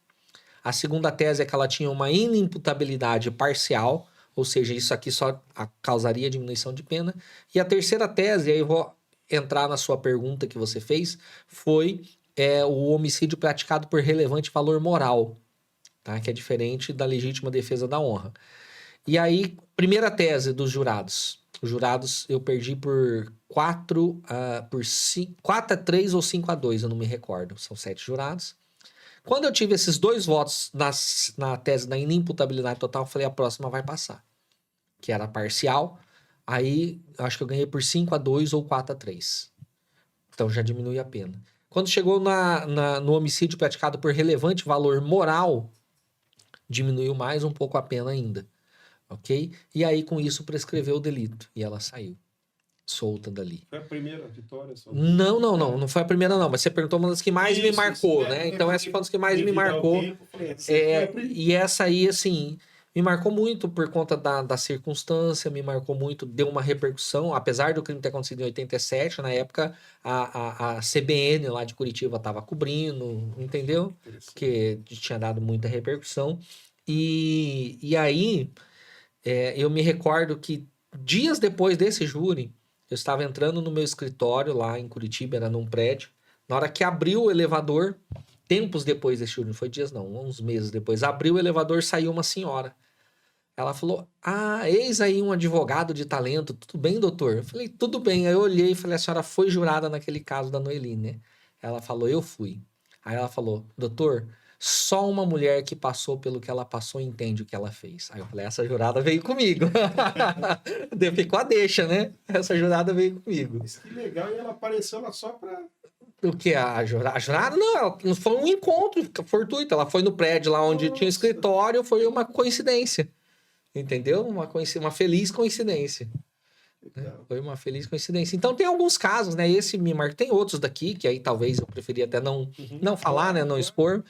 A segunda tese é que ela tinha uma inimputabilidade parcial, ou seja, isso aqui só causaria diminuição de pena. E a terceira tese, aí eu vou entrar na sua pergunta que você fez, foi o homicídio praticado por relevante valor moral, tá? Que é diferente da legítima defesa da honra. E aí, primeira tese dos jurados. Os jurados eu perdi por 4 a 3 ou 5 a 2, eu não me recordo. São 7 jurados. Quando eu tive esses 2 votos na tese da inimputabilidade total, eu falei, a próxima vai passar. Que era parcial. Aí, acho que eu ganhei por 5 a 2 ou 4 a 3. Então, já diminui a pena. Quando chegou no homicídio praticado por relevante valor moral, diminuiu mais um pouco a pena ainda. Ok? E aí, com isso, prescreveu o delito. E ela saiu solta dali. Foi a primeira vitória? Só... Não foi a primeira não, mas você perguntou uma das que mais me marcou, né? Então essa foi uma das que mais me marcou. E essa aí, assim, me marcou muito por conta da circunstância, me marcou muito, deu uma repercussão, apesar do crime ter acontecido em 87, na época a CBN lá de Curitiba estava cobrindo, entendeu? Porque tinha dado muita repercussão. E aí, eu me recordo que dias depois desse júri, eu estava entrando no meu escritório lá em Curitiba, era num prédio. Na hora que abriu o elevador, tempos depois desse júri, não foi dias não, uns meses depois, abriu o elevador, saiu uma senhora. Ela falou, eis aí um advogado de talento, tudo bem, doutor? Eu falei, tudo bem. Aí eu olhei e falei, a senhora foi jurada naquele caso da Noeli, né? Ela falou, eu fui. Aí ela falou, doutor, só uma mulher que passou pelo que ela passou entende o que ela fez. Aí eu falei, essa jurada veio comigo. Ficou a deixa, né? Essa jurada veio comigo. Mas que legal, e ela apareceu lá só pra... O que? A jurada? Não, foi um encontro fortuito. Ela foi no prédio lá onde tinha o escritório, foi uma coincidência. Entendeu? Uma feliz coincidência. Foi uma feliz coincidência. Então tem alguns casos, né? Esse me marca. Tem outros daqui, que aí talvez eu preferia até não falar, né? Não expor.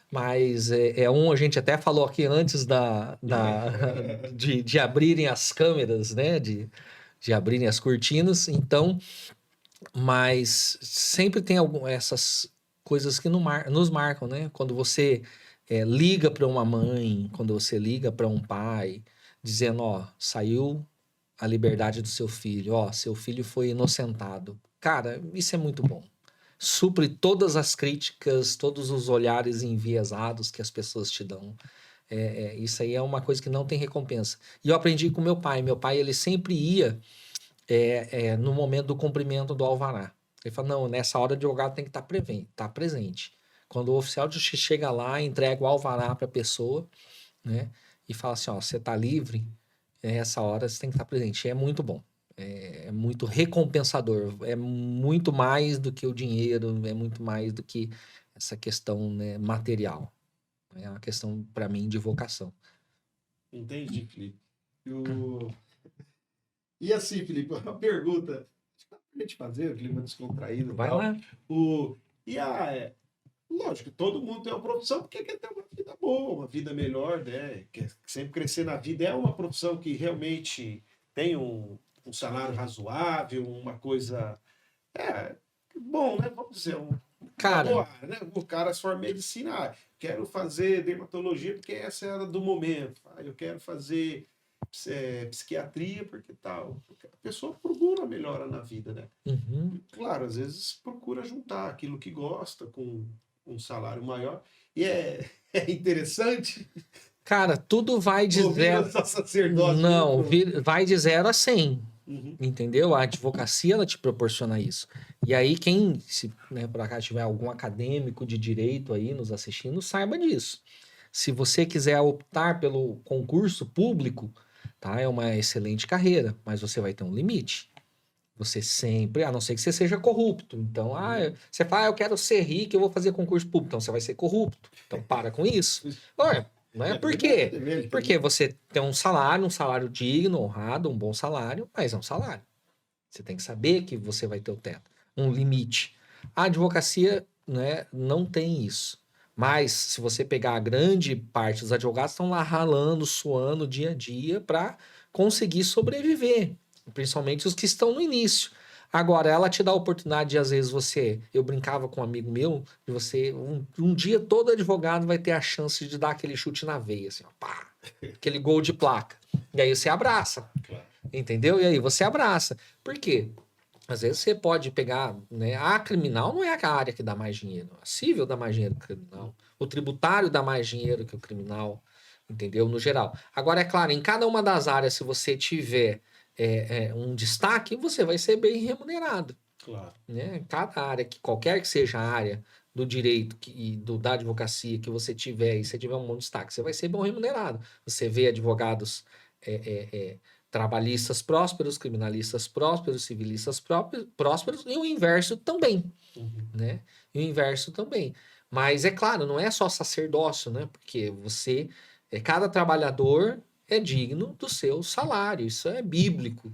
Mas a gente até falou aqui antes de abrirem as câmeras, né? De abrirem as cortinas. Então, mas sempre tem essas coisas que nos marcam, né? Quando você liga para uma mãe, quando você liga para um pai, dizendo, saiu a liberdade do seu filho, seu filho foi inocentado. Cara, isso é muito bom. Supre todas as críticas, todos os olhares enviesados que as pessoas te dão. Isso aí é uma coisa que não tem recompensa. E eu aprendi com meu pai. Meu pai, ele sempre ia no momento do cumprimento do alvará. Ele fala, não, nessa hora o advogado tem que estar presente. Quando o oficial de justiça chega lá, entrega o alvará para a pessoa, né? E fala assim, ó, você está livre, essa hora você tem que estar presente. E é muito bom. É muito recompensador. É muito mais do que o dinheiro, é muito mais do que essa questão, né, material. É uma questão, para mim, de vocação. Entendi, Felipe. E assim, Felipe, uma pergunta pra gente fazer, o clima descontraído e Vai tal. lá. Lógico, todo mundo tem uma profissão porque quer ter uma vida boa, uma vida melhor, né? Quer sempre crescer na vida. É uma profissão que realmente tem um salário razoável, uma coisa. Bom, né? Vamos dizer, uma Cara, boa área, né? O cara se forma em medicina, quero fazer dermatologia porque essa é a do momento. Eu quero fazer psiquiatria porque tal. Porque a pessoa procura uma melhora na vida, né? uhum. Claro, às vezes procura juntar aquilo que gosta com um salário maior. E é interessante Cara, tudo vai de ouvir zero. o sacerdote. Não, vai de 0 a 100. Uhum. Entendeu? A advocacia, ela te proporciona isso. E aí, quem, se por acaso tiver algum acadêmico de direito aí nos assistindo, saiba disso. Se você quiser optar pelo concurso público, tá? É uma excelente carreira, mas você vai ter um limite. Você sempre, a não ser que você seja corrupto. Então, você fala, eu quero ser rico, eu vou fazer concurso público. Então, você vai ser corrupto. Então, para com isso. Ué, né? Por quê? Porque você tem um salário digno, honrado, um bom salário, mas é um salário. Você tem que saber que você vai ter o teto, um limite. A advocacia, né, não tem isso. Mas, se você pegar a grande parte dos advogados, estão lá ralando, suando dia a dia para conseguir sobreviver. Principalmente os que estão no início. Agora, ela te dá a oportunidade de, às vezes, eu brincava com um amigo meu, de você, um dia todo advogado vai ter a chance de dar aquele chute na veia, assim, ó, pá, aquele gol de placa. E aí você abraça. Claro. Entendeu? E aí você abraça. Por quê? Às vezes você pode pegar, né? A criminal não é a área que dá mais dinheiro. A civil dá mais dinheiro que o criminal. O tributário dá mais dinheiro que o criminal. Entendeu? No geral. Agora, é claro, em cada uma das áreas, se você tiver um destaque, você vai ser bem remunerado. Claro. Né? Cada área, qualquer que seja a área do direito e da advocacia que você tiver, e você tiver um bom destaque, você vai ser bem remunerado. Você vê advogados trabalhistas prósperos, criminalistas prósperos, civilistas prósperos, e o inverso também, Uhum. né? E o inverso também. Mas é claro, não é só sacerdócio, né? Porque cada trabalhador é digno do seu salário, isso é bíblico,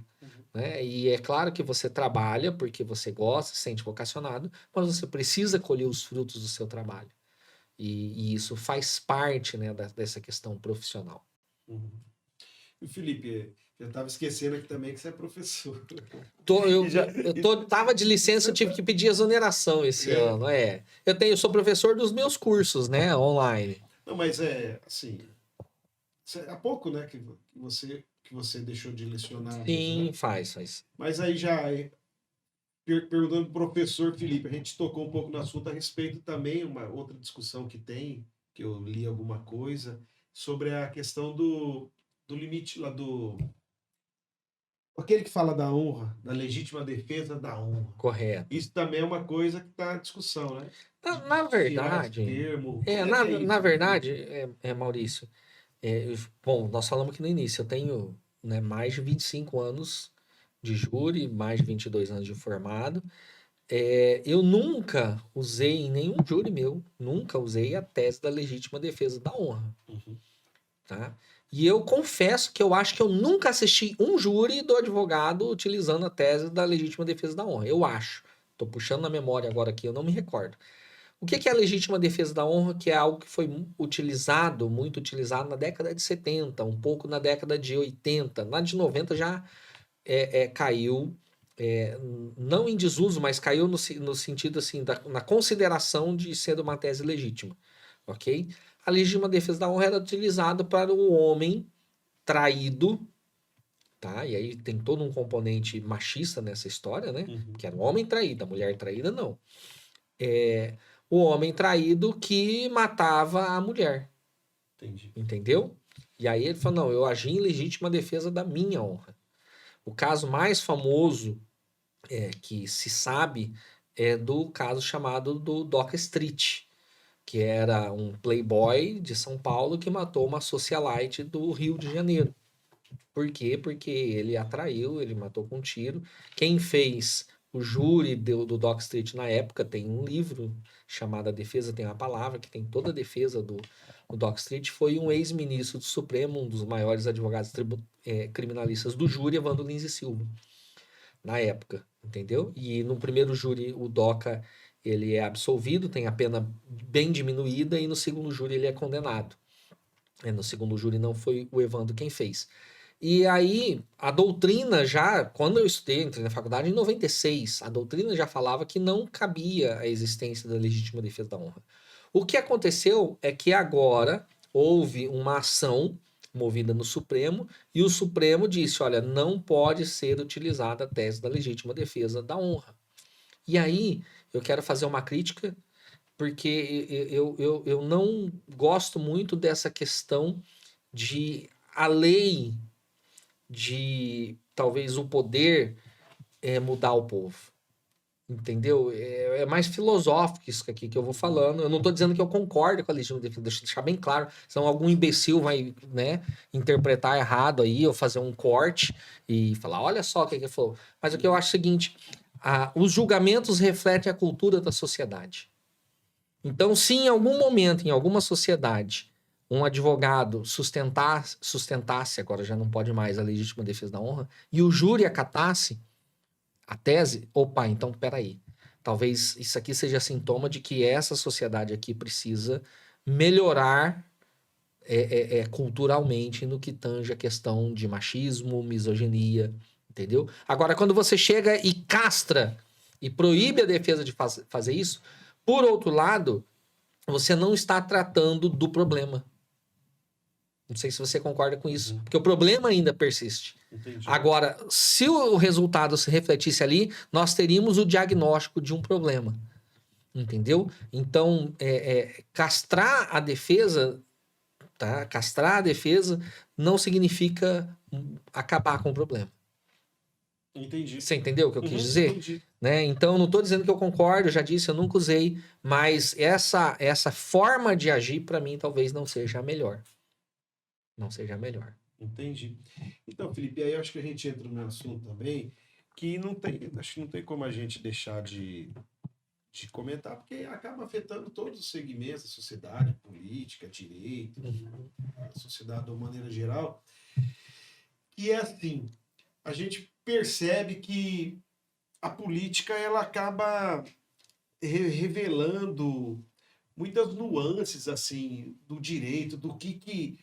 né? E é claro que você trabalha porque você gosta, se sente vocacionado, mas você precisa colher os frutos do seu trabalho. E isso faz parte, né, dessa questão profissional. Uhum. E Felipe, eu estava esquecendo aqui também que você é professor. Tava de licença, eu tive que pedir exoneração esse ano. Eu sou professor dos meus cursos, né, online. Não, mas assim, há pouco, né, que você deixou de lecionar. Sim, mesmo, né? faz. Mas aí já perguntando pro professor Felipe, a gente tocou um pouco no assunto a respeito também, uma outra discussão que tem, que eu li alguma coisa, sobre a questão do limite lá aquele que fala da honra, da legítima defesa da honra. Correto. Isso também é uma coisa que está em discussão, né? Na verdade, termo. na verdade, Maurício, bom, nós falamos aqui no início, eu tenho, né, mais de 25 anos de júri, mais de 22 anos de formado. Eu nunca usei em nenhum júri meu, nunca usei a tese da legítima defesa da honra. Uhum. Tá? E eu confesso que eu acho que eu nunca assisti um júri do advogado utilizando a tese da legítima defesa da honra. Eu acho. Estou puxando na memória agora aqui, eu não me recordo. O que é a legítima defesa da honra? Que é algo que foi muito utilizado na década de 70, um pouco na década de 80. Na de 90 já caiu, não em desuso, mas caiu no sentido assim, na consideração de ser uma tese legítima. Ok? A legítima defesa da honra era utilizada para o homem traído, tá? E aí tem todo um componente machista nessa história, né? Uhum. Que era o homem traído, a mulher traída não. O homem traído que matava a mulher. Entendi. Entendeu? E aí ele falou, não, eu agi em legítima defesa da minha honra. O caso mais famoso que se sabe é do caso chamado do Doca Street, que era um playboy de São Paulo que matou uma socialite do Rio de Janeiro. Por quê? Porque ele atraiu, ele matou com um tiro. Quem fez o júri do Dock Street na época tem um livro chamado A Defesa Tem a Palavra, que tem toda a defesa do Dock Street, foi um ex-ministro do Supremo, um dos maiores advogados criminalistas do júri, Evandro Lins e Silva, na época, entendeu? E no primeiro júri o Doca ele é absolvido, tem a pena bem diminuída, e no segundo júri ele é condenado. No segundo júri não foi o Evandro quem fez. E aí, a doutrina já, quando eu estudei, entrei na faculdade em 96, a doutrina já falava que não cabia a existência da legítima defesa da honra. O que aconteceu é que agora houve uma ação movida no Supremo e o Supremo disse, olha, não pode ser utilizada a tese da legítima defesa da honra. E aí, eu quero fazer uma crítica, porque eu não gosto muito dessa questão de a lei de talvez o poder mudar o povo. Entendeu? É mais filosófico isso aqui que eu vou falando. Eu não estou dizendo que eu concordo com a legítima defesa, deixa eu deixar bem claro. Senão algum imbecil vai, né, interpretar errado aí, ou fazer um corte e falar, olha só o que ele falou. Mas o que eu acho é o seguinte, os julgamentos refletem a cultura da sociedade. Então, se em algum momento, em alguma sociedade, um advogado sustentasse, agora já não pode mais, a legítima defesa da honra, e o júri acatasse a tese, opa, então peraí. Talvez isso aqui seja sintoma de que essa sociedade aqui precisa melhorar culturalmente no que tange a questão de machismo, misoginia, entendeu? Agora, quando você chega e castra e proíbe a defesa de fazer isso, por outro lado, você não está tratando do problema. Não sei se você concorda com isso, porque o problema ainda persiste. Entendi. Agora, se o resultado se refletisse ali, nós teríamos o diagnóstico de um problema. Entendeu? Então, castrar a defesa, tá? Castrar a defesa não significa acabar com o problema. Entendi. Você entendeu o que eu quis dizer? Entendi. Né? Então, não estou dizendo que eu concordo, eu já disse, eu nunca usei, mas essa forma de agir, para mim, talvez não seja a melhor. Não seja a melhor. Entendi. Então, Felipe, aí eu acho que a gente entra num assunto também que acho que não tem como a gente deixar de comentar, porque acaba afetando todos os segmentos da sociedade, política, direito, a sociedade de uma maneira geral. E é assim, a gente percebe que a política ela acaba revelando muitas nuances assim do direito, do que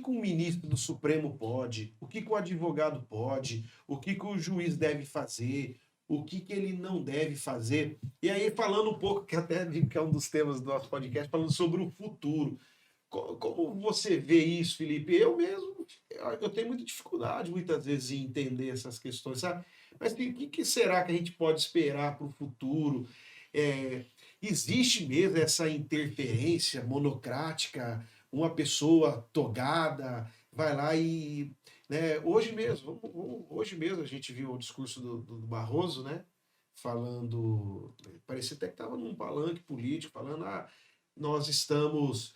um ministro do Supremo pode, o que o advogado pode, o que o juiz deve fazer, o que ele não deve fazer. E aí, falando um pouco, que até digo que é um dos temas do nosso podcast, falando sobre o futuro. Como você vê isso, Felipe? Eu mesmo, eu tenho muita dificuldade, muitas vezes, em entender essas questões, sabe? Mas o que será que a gente pode esperar para o futuro? Existe mesmo essa interferência monocrática? Uma pessoa togada vai lá e... Né, hoje mesmo a gente viu o discurso do Barroso, né? Falando... Parecia até que estava num palanque político, falando... nós estamos...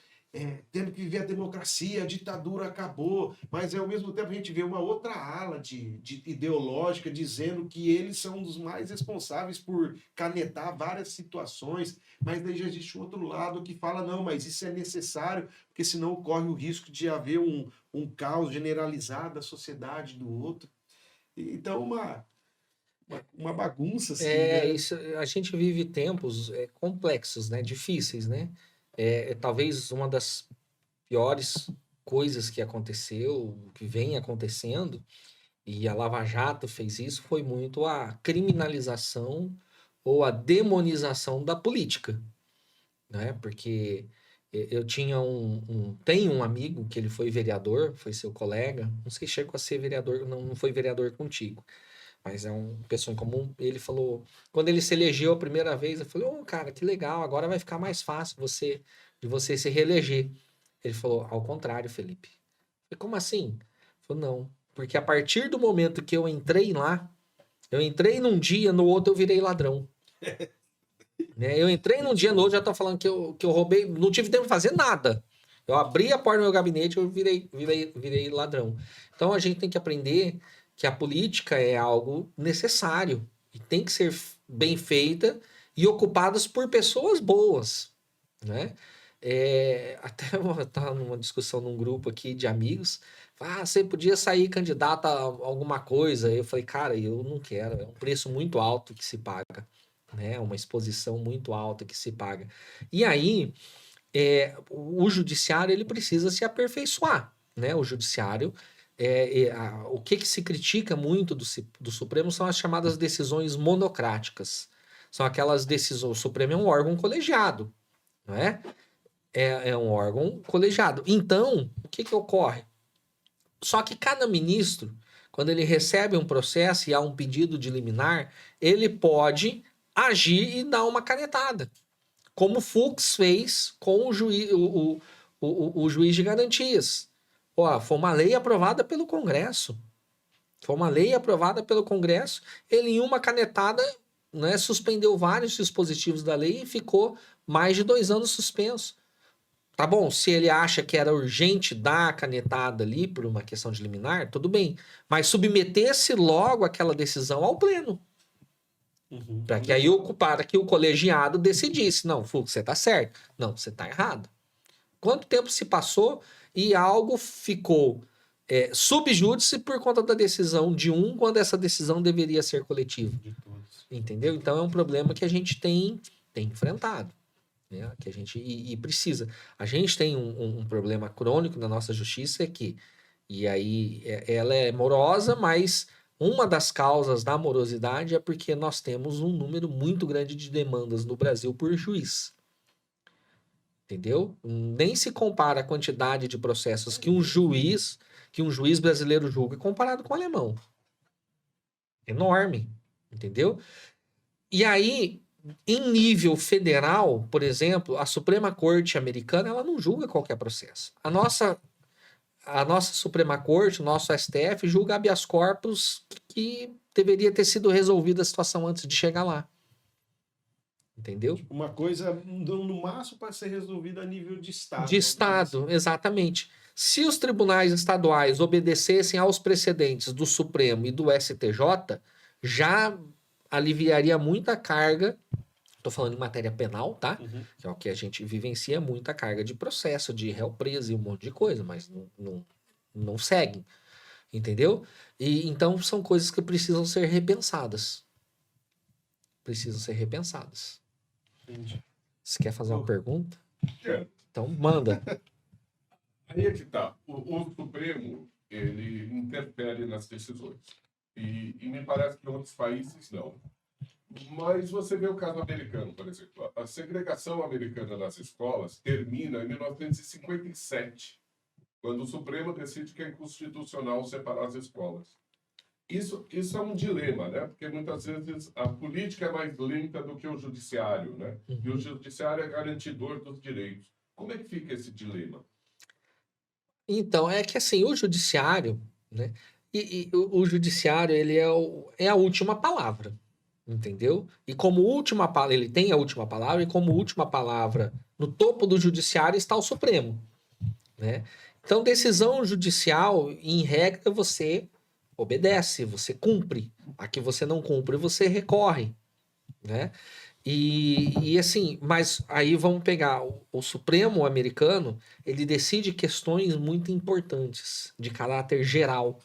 tendo que viver a democracia, a ditadura acabou, mas ao mesmo tempo a gente vê uma outra ala de ideológica dizendo que eles são os mais responsáveis por canetar várias situações, mas daí já existe um outro lado que fala, não, mas isso é necessário, porque senão corre o risco de haver um caos generalizado da sociedade do outro. Então, uma bagunça, assim, né? Isso, a gente vive tempos complexos, né? Difíceis, né? Talvez uma das piores coisas que aconteceu, que vem acontecendo, e a Lava Jato fez isso, foi muito a criminalização ou a demonização da política, né? Porque eu tenho um amigo que ele foi vereador, foi seu colega, não sei se chegou a ser vereador, não foi vereador contigo, mas é uma pessoa em comum. Ele falou, quando ele se elegeu a primeira vez, eu falei, cara, que legal, agora vai ficar mais fácil de você se reeleger. Ele falou, ao contrário, Felipe. Eu falei, como assim? Ele falou, não. Porque a partir do momento que eu entrei lá, eu entrei num dia, no outro eu virei ladrão. Né? Eu entrei num dia, no outro já tô falando que eu roubei, não tive tempo de fazer nada. Eu abri a porta do meu gabinete, eu virei ladrão. Então a gente tem que aprender que a política é algo necessário e tem que ser bem feita e ocupadas por pessoas boas, né? Até eu estava numa discussão num grupo aqui de amigos. Você podia sair candidato a alguma coisa. Eu falei, cara, eu não quero. É um preço muito alto que se paga, né? Uma exposição muito alta que se paga. E aí, o judiciário ele precisa se aperfeiçoar, né? O judiciário, o que se critica muito do Supremo são as chamadas decisões monocráticas. São aquelas decisões. O Supremo é um órgão colegiado, não é? É um órgão colegiado. Então, o que ocorre? Só que cada ministro, quando ele recebe um processo e há um pedido de liminar, ele pode agir e dar uma canetada. Como o Fux fez com o juiz de garantias. Foi uma lei aprovada pelo Congresso. Foi uma lei aprovada pelo Congresso. Ele, em uma canetada, né, suspendeu vários dispositivos da lei e ficou mais de 2 anos suspenso. Tá bom, se ele acha que era urgente dar a canetada ali por uma questão de liminar, tudo bem. Mas submetesse logo aquela decisão ao pleno. Para que aí para que o colegiado decidisse. Não, Fux, você tá certo. Não, você tá errado. Quanto tempo se passou e algo ficou subjúdice por conta da decisão de quando essa decisão deveria ser coletiva? Entendeu? Então é um problema que a gente tem enfrentado. Né? Que a gente precisa. A gente tem um problema crônico na nossa justiça e aí ela é morosa, mas uma das causas da morosidade é porque nós temos um número muito grande de demandas no Brasil por juiz. Entendeu? Nem se compara a quantidade de processos que um juiz brasileiro julga comparado com o alemão. Enorme. Entendeu? E aí, em nível federal, por exemplo, a Suprema Corte americana, ela não julga qualquer processo. A nossa Suprema Corte, o nosso STF, julga habeas corpus que deveria ter sido resolvida a situação antes de chegar lá. Entendeu? Uma coisa, no máximo, para ser resolvida a nível de Estado. De Estado, exatamente. Se os tribunais estaduais obedecessem aos precedentes do Supremo e do STJ, já aliviaria muita carga. Estou falando em matéria penal, tá? Que é o que a gente vivencia, muita carga de processo, de réu preso e um monte de coisa, mas não seguem. Entendeu? E então são coisas que precisam ser repensadas. Precisam ser repensadas. Entendi. Você quer fazer uma pergunta? Quero. Então, manda. Aí é que tá. O Supremo, ele interfere nas decisões. E me parece que em outros países não. Mas você vê o caso americano, por exemplo. A segregação americana nas escolas termina em 1957, quando o Supremo decide que é inconstitucional separar as escolas. Isso é um dilema, né? Porque muitas vezes a política é mais lenta do que o judiciário, né? E o judiciário é garantidor dos direitos. Como é que fica esse dilema? Então, é que assim, o judiciário, né? E o judiciário, ele é a última palavra, entendeu? E como última palavra, ele tem a última palavra, e como última palavra, no topo do judiciário está o Supremo, né? Então, decisão judicial, em regra, você obedece, você cumpre. A que você não cumpre, você recorre, né? E assim, mas aí vamos pegar o Supremo americano, ele decide questões muito importantes, de caráter geral.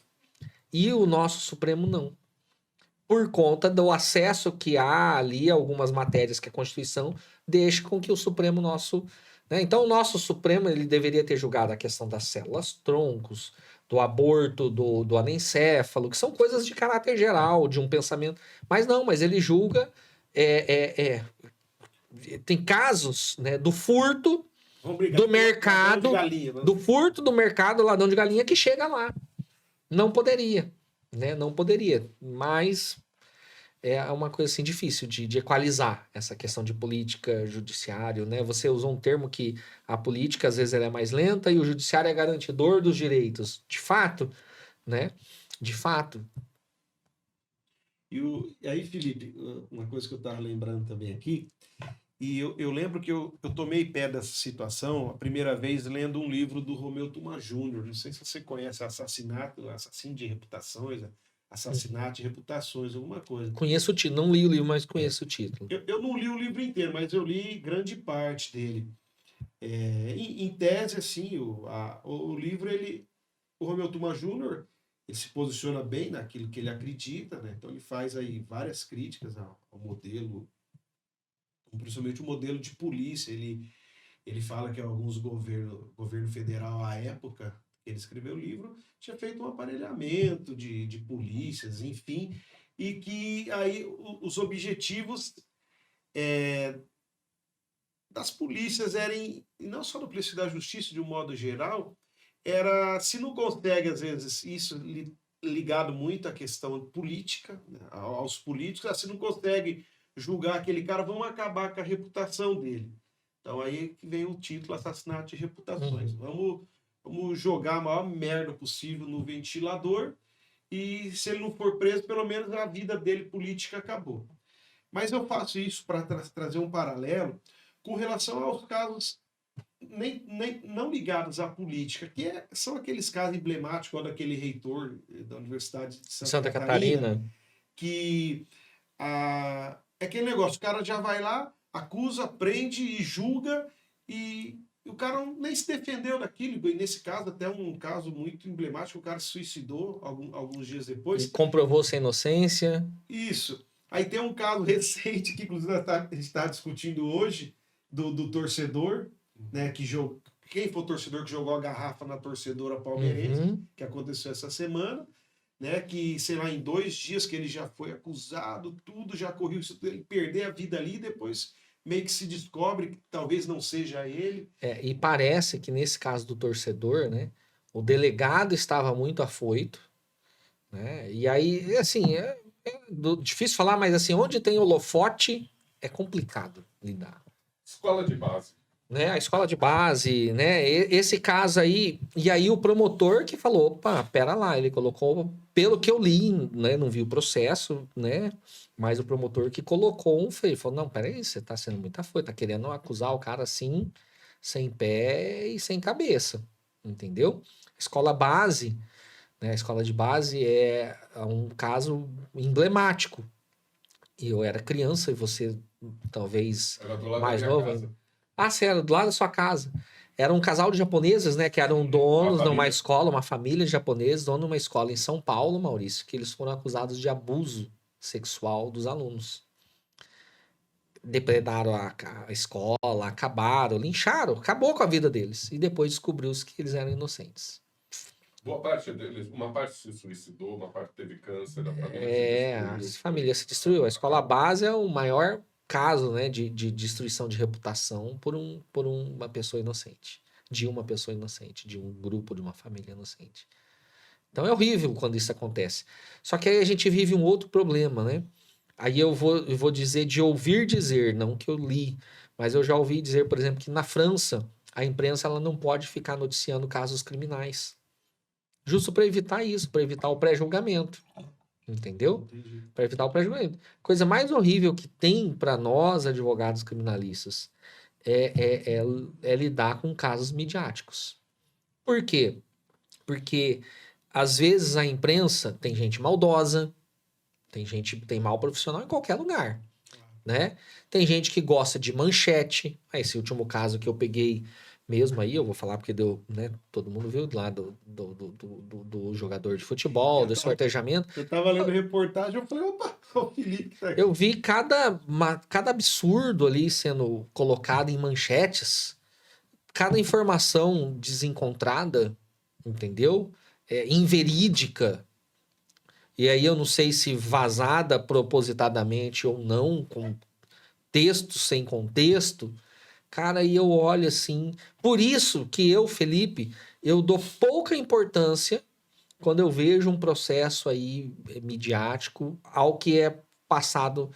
E o nosso Supremo não. Por conta do acesso que há ali a algumas matérias que a Constituição deixa com que o Supremo nosso... Né? Então, o nosso Supremo ele deveria ter julgado a questão das células troncos, do aborto, do anencéfalo, que são coisas de caráter geral, de um pensamento. Mas não, mas ele julga... tem casos, né, do furto do mercado, do furto do mercado, ladrão de galinha que chega lá. Não poderia, né? Não poderia. Mas é uma coisa assim difícil de equalizar essa questão de política, judiciário, né? Você usou um termo que a política às vezes ela é mais lenta e o judiciário é garantidor dos direitos. De fato, né? De fato. E aí, Felipe, uma coisa que eu estava lembrando também aqui, e eu lembro que eu tomei pé dessa situação a primeira vez lendo um livro do Romeu Thomas Júnior. Não sei se você conhece Assassino de Reputações, Assassinato de Reputações, alguma coisa. Conheço o título, não li o livro, mas conheço o título. Eu não li o livro inteiro, mas eu li grande parte dele. Em tese, assim, o livro, o Romeu Thomas Júnior, ele se posiciona bem naquilo que ele acredita, né? Então ele faz aí várias críticas ao modelo, principalmente o modelo de polícia. Ele fala que alguns governo federal à época que ele escreveu o livro tinha feito um aparelhamento de polícias, enfim, e que aí os objetivos das polícias eram, e não só da polícia da justiça de um modo geral, era, se não consegue às vezes isso ligado muito à questão política, né, aos políticos, se não consegue julgar aquele cara, vão acabar com a reputação dele. Então aí que vem o título Assassinato de Reputações. Vamos jogar a maior merda possível no ventilador e se ele não for preso, pelo menos a vida dele política acabou. Mas eu faço isso para trazer um paralelo com relação aos casos não ligados à política, são aqueles casos emblemáticos, como daquele reitor da Universidade de Santa Catarina, que é aquele negócio, o cara já vai lá, acusa, prende e julga, e o cara nem se defendeu daquilo. E nesse caso, até um caso muito emblemático, o cara se suicidou alguns dias depois. E comprovou sua inocência. Isso. Aí tem um caso recente, que inclusive a gente está discutindo hoje, do torcedor, né, quem foi o torcedor que jogou a garrafa na torcedora palmeirense, que aconteceu essa semana, né, que, sei lá, em 2 dias que ele já foi acusado, tudo, já correu isso, ele perder a vida ali, depois meio que se descobre que talvez não seja ele. E parece que nesse caso do torcedor, né, o delegado estava muito afoito, né, e aí, assim, difícil falar, mas assim, onde tem holofote é complicado lidar. Escola de base. Né, a escola de base, né? Esse caso aí, e aí o promotor que falou, opa, pera lá, ele colocou, pelo que eu li, né, não vi o processo, né, mas o promotor que colocou falou, não, peraí, você tá sendo muito afoito, tá querendo acusar o cara assim, sem pé e sem cabeça, entendeu? Escola base, né, a escola de base é um caso emblemático, e eu era criança e você talvez Era do lado mais da minha novo, casa. Ah, sério, do lado da sua casa. Era um casal de japoneses, né? Que eram donos de uma escola, uma família de japoneses, dono de uma escola em São Paulo, Maurício, que eles foram acusados de abuso sexual dos alunos. Depredaram a escola, acabaram, lincharam, acabou com a vida deles. E depois descobriu-se que eles eram inocentes. Boa parte deles, uma parte se suicidou, uma parte teve câncer, a família a família se destruiu. A escola base é o maior caso, né, de destruição de reputação por uma pessoa inocente. De uma pessoa inocente, de um grupo, de uma família inocente. Então é horrível quando isso acontece. Só que aí a gente vive um outro problema, né? Aí eu vou dizer de ouvir dizer, não que eu li, mas eu já ouvi dizer, por exemplo, que na França a imprensa ela não pode ficar noticiando casos criminais. Justo para evitar isso, para evitar o pré-julgamento. Entendeu? Para evitar o pré-julgamento. Coisa mais horrível que tem para nós, advogados criminalistas, é lidar com casos midiáticos. Por quê? Porque, às vezes, a imprensa tem gente maldosa, tem mau profissional em qualquer lugar, né? Tem gente que gosta de manchete. Esse último caso que eu peguei mesmo aí, eu vou falar porque deu, né? Todo mundo viu lá do jogador de futebol, do sortejamento. Eu tava lendo reportagem, eu falei, opa, o Felipe tá aqui. Eu vi cada absurdo ali sendo colocado em manchetes, cada informação desencontrada, entendeu? Inverídica. E aí eu não sei se vazada propositadamente ou não, com texto sem contexto. Cara, e eu olho assim... Por isso que eu, Felipe, eu dou pouca importância quando eu vejo um processo aí midiático ao que é passado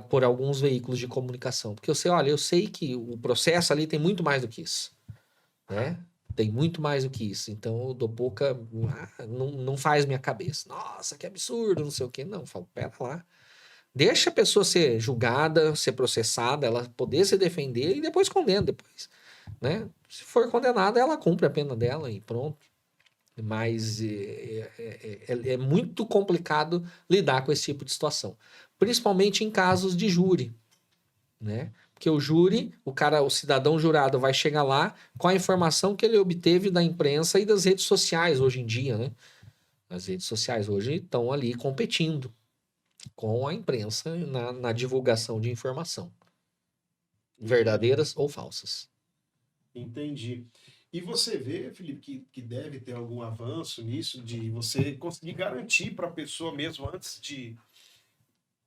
por alguns veículos de comunicação. Porque eu sei que o processo ali tem muito mais do que isso, né? Tem muito mais do que isso. Então, eu dou pouca... não faz minha cabeça. Nossa, que absurdo, não sei o quê. Não, eu falo, pera lá. Deixa a pessoa ser julgada, ser processada, ela poder se defender e depois condena depois, né? Se for condenada, ela cumpre a pena dela e pronto. Mas é muito complicado lidar com esse tipo de situação. Principalmente em casos de júri, né? Porque o júri, o cidadão jurado vai chegar lá com a informação que ele obteve da imprensa e das redes sociais hoje em dia, né? As redes sociais hoje estão ali competindo com a imprensa na divulgação de informação, verdadeiras ou falsas. Entendi. E você vê, Felipe, que deve ter algum avanço nisso, de você conseguir garantir para a pessoa mesmo antes de.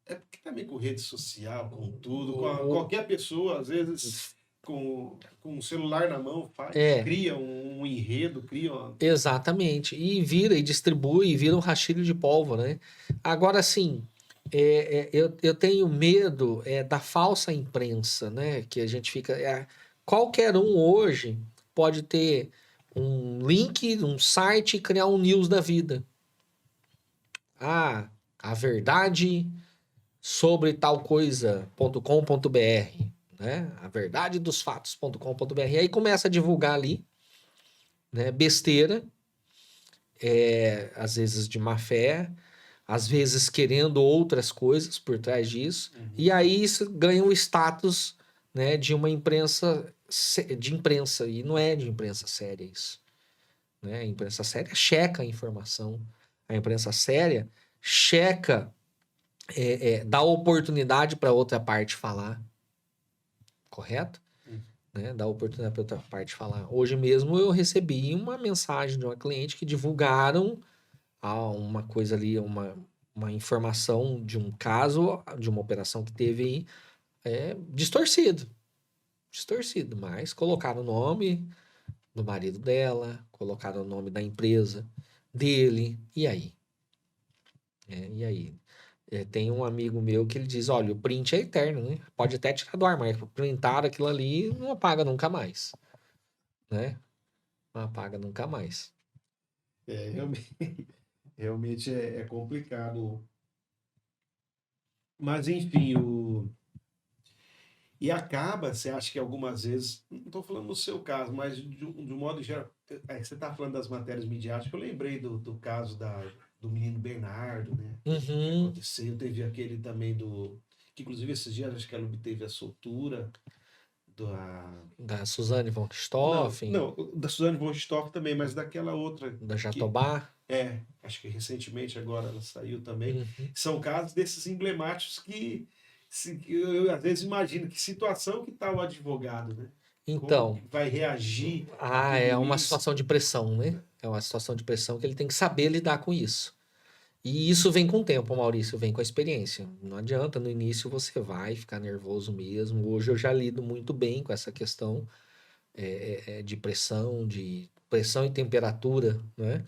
É porque também com rede social, com tudo, qualquer pessoa, às vezes, com um celular na mão, cria um enredo, cria uma. Exatamente. E vira e distribui, e vira um rastilho de pólvora, né? Agora, assim, eu tenho medo da falsa imprensa, né? Que a gente fica... qualquer um hoje pode ter um link, um site e criar um news da vida. Ah, a verdade sobre tal coisa.com.br, né? A verdade dos fatos.com.br. Aí começa a divulgar ali, né? Besteira, às vezes de má fé, às vezes querendo outras coisas por trás disso, e aí isso ganha o status, né, de uma imprensa, e não é de imprensa séria isso, né? A imprensa séria checa a informação, a imprensa séria checa, dá oportunidade para outra parte falar, correto? Né? Dá oportunidade para outra parte falar. Hoje mesmo eu recebi uma mensagem de uma cliente que divulgaram uma coisa ali, uma informação de um caso, de uma operação que teve aí, distorcido, mas colocaram o nome do marido dela, colocaram o nome da empresa dele, e aí? E aí? Tem um amigo meu que ele diz, olha, o print é eterno, né? Pode até tirar do ar, mas printar aquilo ali não apaga nunca mais, né? Não apaga nunca mais. Realmente é complicado. Mas, enfim, e acaba, você acha que algumas vezes, não estou falando no seu caso, mas de um modo geral, você está falando das matérias midiáticas, eu lembrei do caso do menino Bernardo, né? Que Uhum. aconteceu, teve aquele também que inclusive esses dias acho que ela obteve a soltura Da Suzane von Não, Richthofen, não, da Suzane von Richthofen também, mas daquela outra da que Jatobá. acho que recentemente agora ela saiu também. Uhum. São casos desses emblemáticos que eu às vezes imagino que situação que está o advogado, né? Como Então, que vai reagir a é tudo uma isso? situação de pressão, né? É uma situação de pressão que ele tem que saber lidar com isso. E isso vem com o tempo, Maurício, vem com a experiência. Não adianta, no início você vai ficar nervoso mesmo. Hoje eu já lido muito bem com essa questão de pressão e temperatura, né?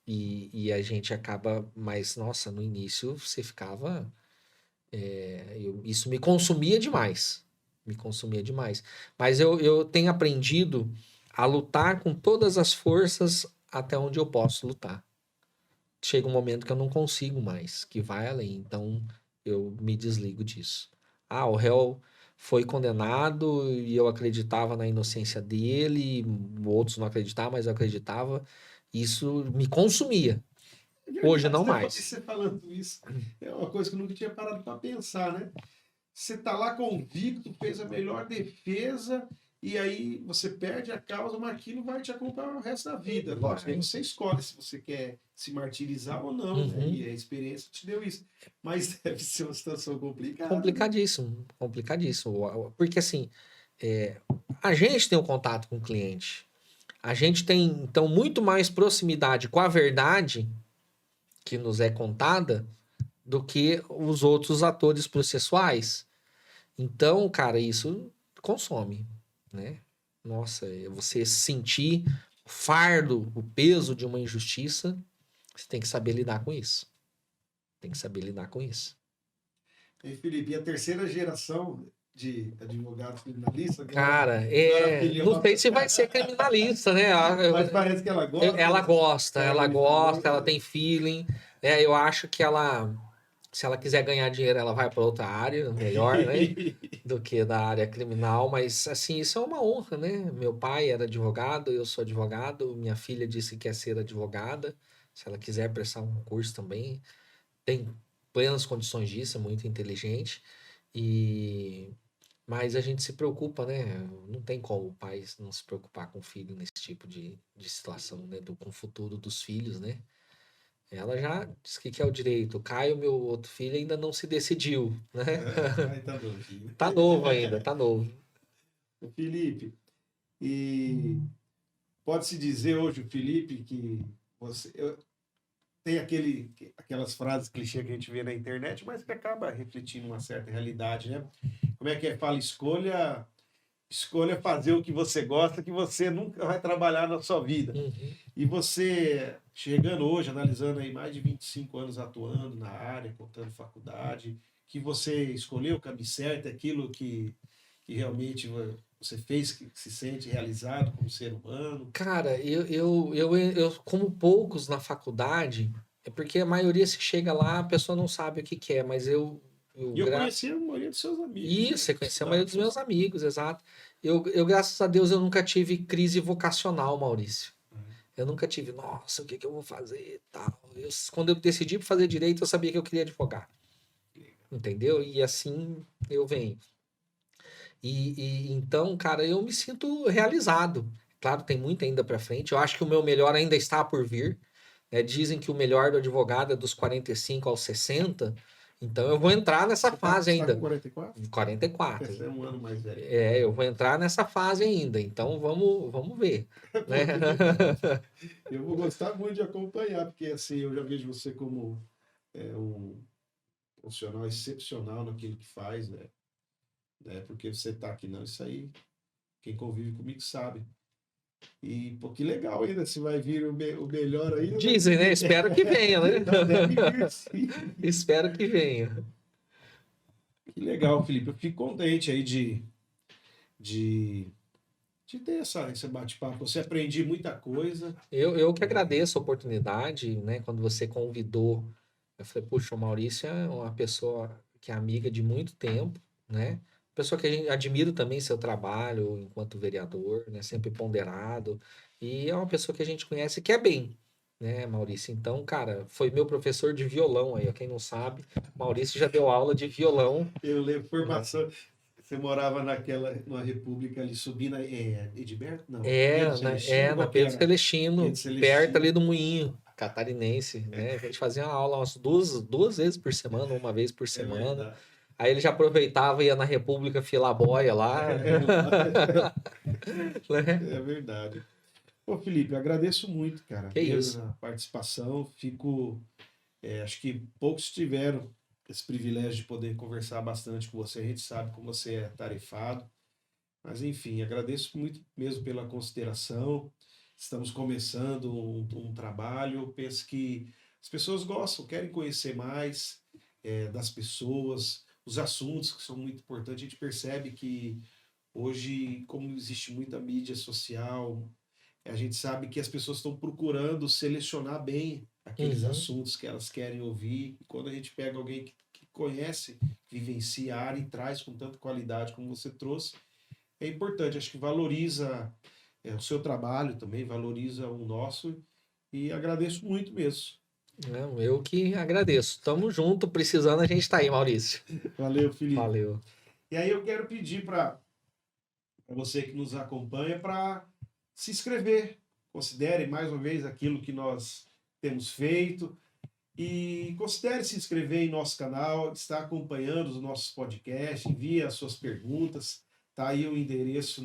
E a gente acaba, mas nossa, no início você ficava. Isso me consumia demais. Me consumia demais. Mas eu tenho aprendido a lutar com todas as forças até onde eu posso lutar. Chega um momento que eu não consigo mais, que vai além. Então eu me desligo disso. O réu foi condenado e eu acreditava na inocência dele, outros não acreditavam, mas eu acreditava. Isso me consumia. É Hoje verdade, não mais. você falando isso, é uma coisa que eu nunca tinha parado para pensar, né? Você está lá convicto, fez a melhor defesa, e aí você perde a causa, mas aquilo vai te acompanhar o resto da vida. Lógico, aí você escolhe se você quer se martirizar ou não, né? Uhum. E a experiência te deu isso. Mas deve ser uma situação complicada, né? Complicadíssimo, complicadíssimo. Porque assim, a gente tem um contato com o cliente. A gente tem, então, muito mais proximidade com a verdade que nos é contada do que os outros atores processuais. Então, cara, isso consome, né? Nossa, você sentir o fardo, o peso de uma injustiça, você tem que saber lidar com isso. Tem que saber lidar com isso. E Felipe, e a terceira geração de advogados criminalistas? Cara, agora a filha não sei se vai ser criminalista, né? Mas parece que ela gosta. Ela gosta, ela tem feeling. Eu acho que ela, se ela quiser ganhar dinheiro, ela vai para outra área, melhor, né? Do que da área criminal. Mas, assim, isso é uma honra, né? Meu pai era advogado, eu sou advogado. Minha filha disse que quer ser advogada. Se ela quiser prestar um curso também, tem plenas condições disso, é muito inteligente. Mas a gente se preocupa, né? Não tem como o pai não se preocupar com o filho nesse tipo de situação, né? Com o futuro dos filhos, né? Ela já disse que é o direito. O Caio, meu outro filho, ainda não se decidiu, né? Ai, tá novinho. Tá novo ainda, tá novo. Felipe, e pode-se dizer hoje, o Felipe, que tem aquelas frases clichê que a gente vê na internet, mas que acaba refletindo uma certa realidade, né? Como é que é? Fala, escolha fazer o que você gosta, que você nunca vai trabalhar na sua vida. Uhum. E você, chegando hoje, analisando aí mais de 25 anos atuando na área, contando faculdade, que você escolheu o caminho certo, aquilo que realmente você fez, que se sente realizado como ser humano? Cara, eu como poucos na faculdade, é porque a maioria se chega lá, a pessoa não sabe o que quer, mas E eu conheci a maioria dos seus amigos. Isso, você conheceu a maioria dos meus amigos, exato. Graças a Deus, eu nunca tive crise vocacional, Maurício. Eu nunca tive, nossa, o que eu vou fazer e tal. Quando eu decidi por fazer direito, eu sabia que eu queria advogar. Entendeu? E assim eu venho. Então, cara, eu me sinto realizado. Claro, tem muito ainda para frente. Eu acho que o meu melhor ainda está por vir. Né? Dizem que o melhor do advogado é dos 45 aos 60. Então eu vou entrar nessa fase ainda. Você tá com 44? 44. Você é um ano mais velho. Eu vou entrar nessa fase ainda. Então vamos ver. Né? Eu vou gostar muito de acompanhar, porque assim, eu já vejo você como um profissional excepcional naquilo que faz, né? Porque você tá aqui, não, isso aí, quem convive comigo sabe. E, pô, que legal ainda, se vai vir o melhor ainda. Dizem, né? Espero que venha, né? Deve vir, sim. Espero que venha. Que legal, Felipe. Eu fico contente aí de ter esse bate-papo. Você aprendi muita coisa. Eu que agradeço a oportunidade, né? Quando você convidou, eu falei, puxa, o Maurício é uma pessoa que é amiga de muito tempo, né? Pessoa que a gente admira também seu trabalho enquanto vereador, né? Sempre ponderado. E é uma pessoa que a gente conhece que é bem, né, Maurício? Então, cara, foi meu professor de violão aí, ó, quem não sabe, Maurício já deu aula de violão. Eu lembro formação. Você morava numa república ali, subindo Edilberto? Não. Na Pedro Celestino, perto ali do Moinho Catarinense, né? A gente fazia uma aula umas duas vezes por semana, uma vez por semana. Aí ele já aproveitava e ia na República filar boia lá. É verdade. Pô, Felipe, eu agradeço muito, cara, pela participação. Acho que poucos tiveram esse privilégio de poder conversar bastante com você. A gente sabe como você é tarefado. Mas, enfim, agradeço muito mesmo pela consideração. Estamos começando um trabalho. Eu penso que as pessoas gostam, querem conhecer mais das pessoas, os assuntos que são muito importantes. A gente percebe que hoje, como existe muita mídia social, a gente sabe que as pessoas estão procurando selecionar bem aqueles assuntos que elas querem ouvir. E quando a gente pega alguém que conhece, vivencia a área e traz com tanta qualidade como você trouxe, é importante. Acho que valoriza o seu trabalho também, valoriza o nosso, e agradeço muito mesmo. Não, eu que agradeço. Tamo junto, precisando, a gente tá aí, Maurício. Valeu, Felipe. Valeu. E aí eu quero pedir para você que nos acompanha para se inscrever. Considere mais uma vez aquilo que nós temos feito e considere se inscrever em nosso canal, estar acompanhando os nossos podcasts, envie as suas perguntas. Tá aí o endereço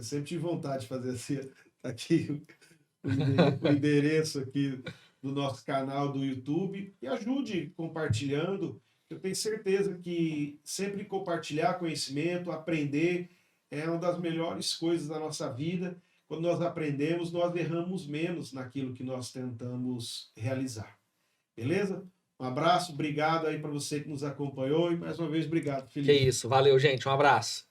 sempre tive vontade de fazer assim, tá aqui o endereço aqui do nosso canal do YouTube, e ajude compartilhando. Eu tenho certeza que sempre compartilhar conhecimento, aprender, é uma das melhores coisas da nossa vida. Quando nós aprendemos, nós erramos menos naquilo que nós tentamos realizar. Beleza? Um abraço, obrigado aí para você que nos acompanhou e mais uma vez obrigado, Que Felipe. isso, valeu, gente, um abraço.